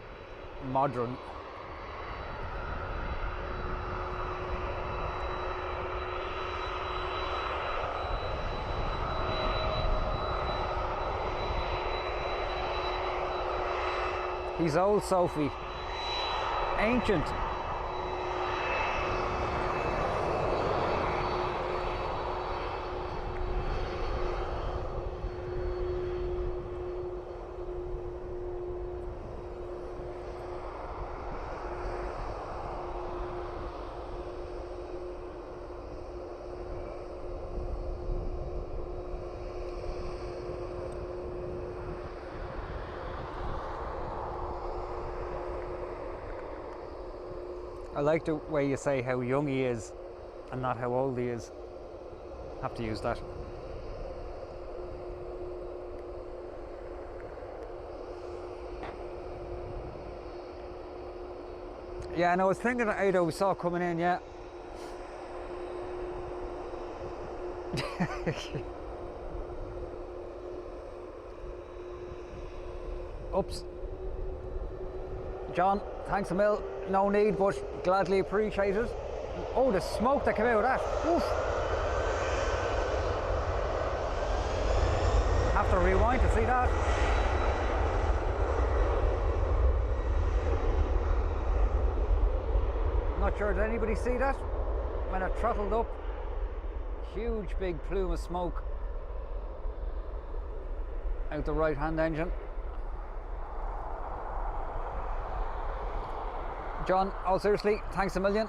modern. He's old, Sophie. Ancient. I like the way you say how young he is and not how old he is. Have to use that. Yeah, and I was thinking of Ado we saw coming in, yeah. Oops. John, thanks a mil. No need, but gladly appreciated. Oh, the smoke that came out of that. Oof. Have to rewind to see that. Not sure, did anybody see that? When it throttled up, huge big plume of smoke out the right hand engine. John, oh seriously, thanks a million.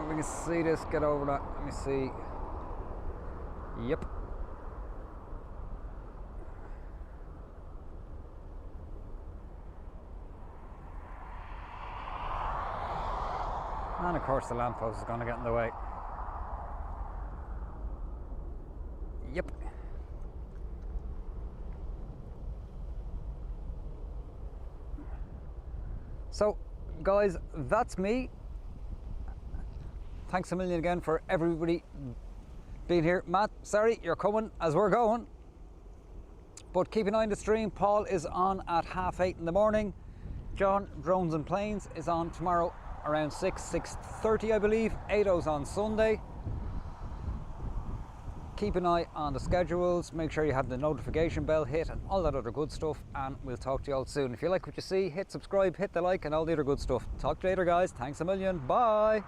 We can see this, get over that, let me see. Yep. And of course the lamppost is going to get in the way. Yep. So guys, that's me. Thanks a million again for everybody being here. Matt, sorry, you're coming as we're going. But keep an eye on the stream. Paul is on at 8:30 in the morning. John, Drones and Planes, is on tomorrow around 6:30 I believe. Ado's on Sunday. Keep an eye on the schedules, make sure you have the notification bell hit and all that other good stuff, and we'll talk to you all soon. If you like what you see, hit subscribe, hit the like and all the other good stuff. Talk to you later guys, thanks a million, bye!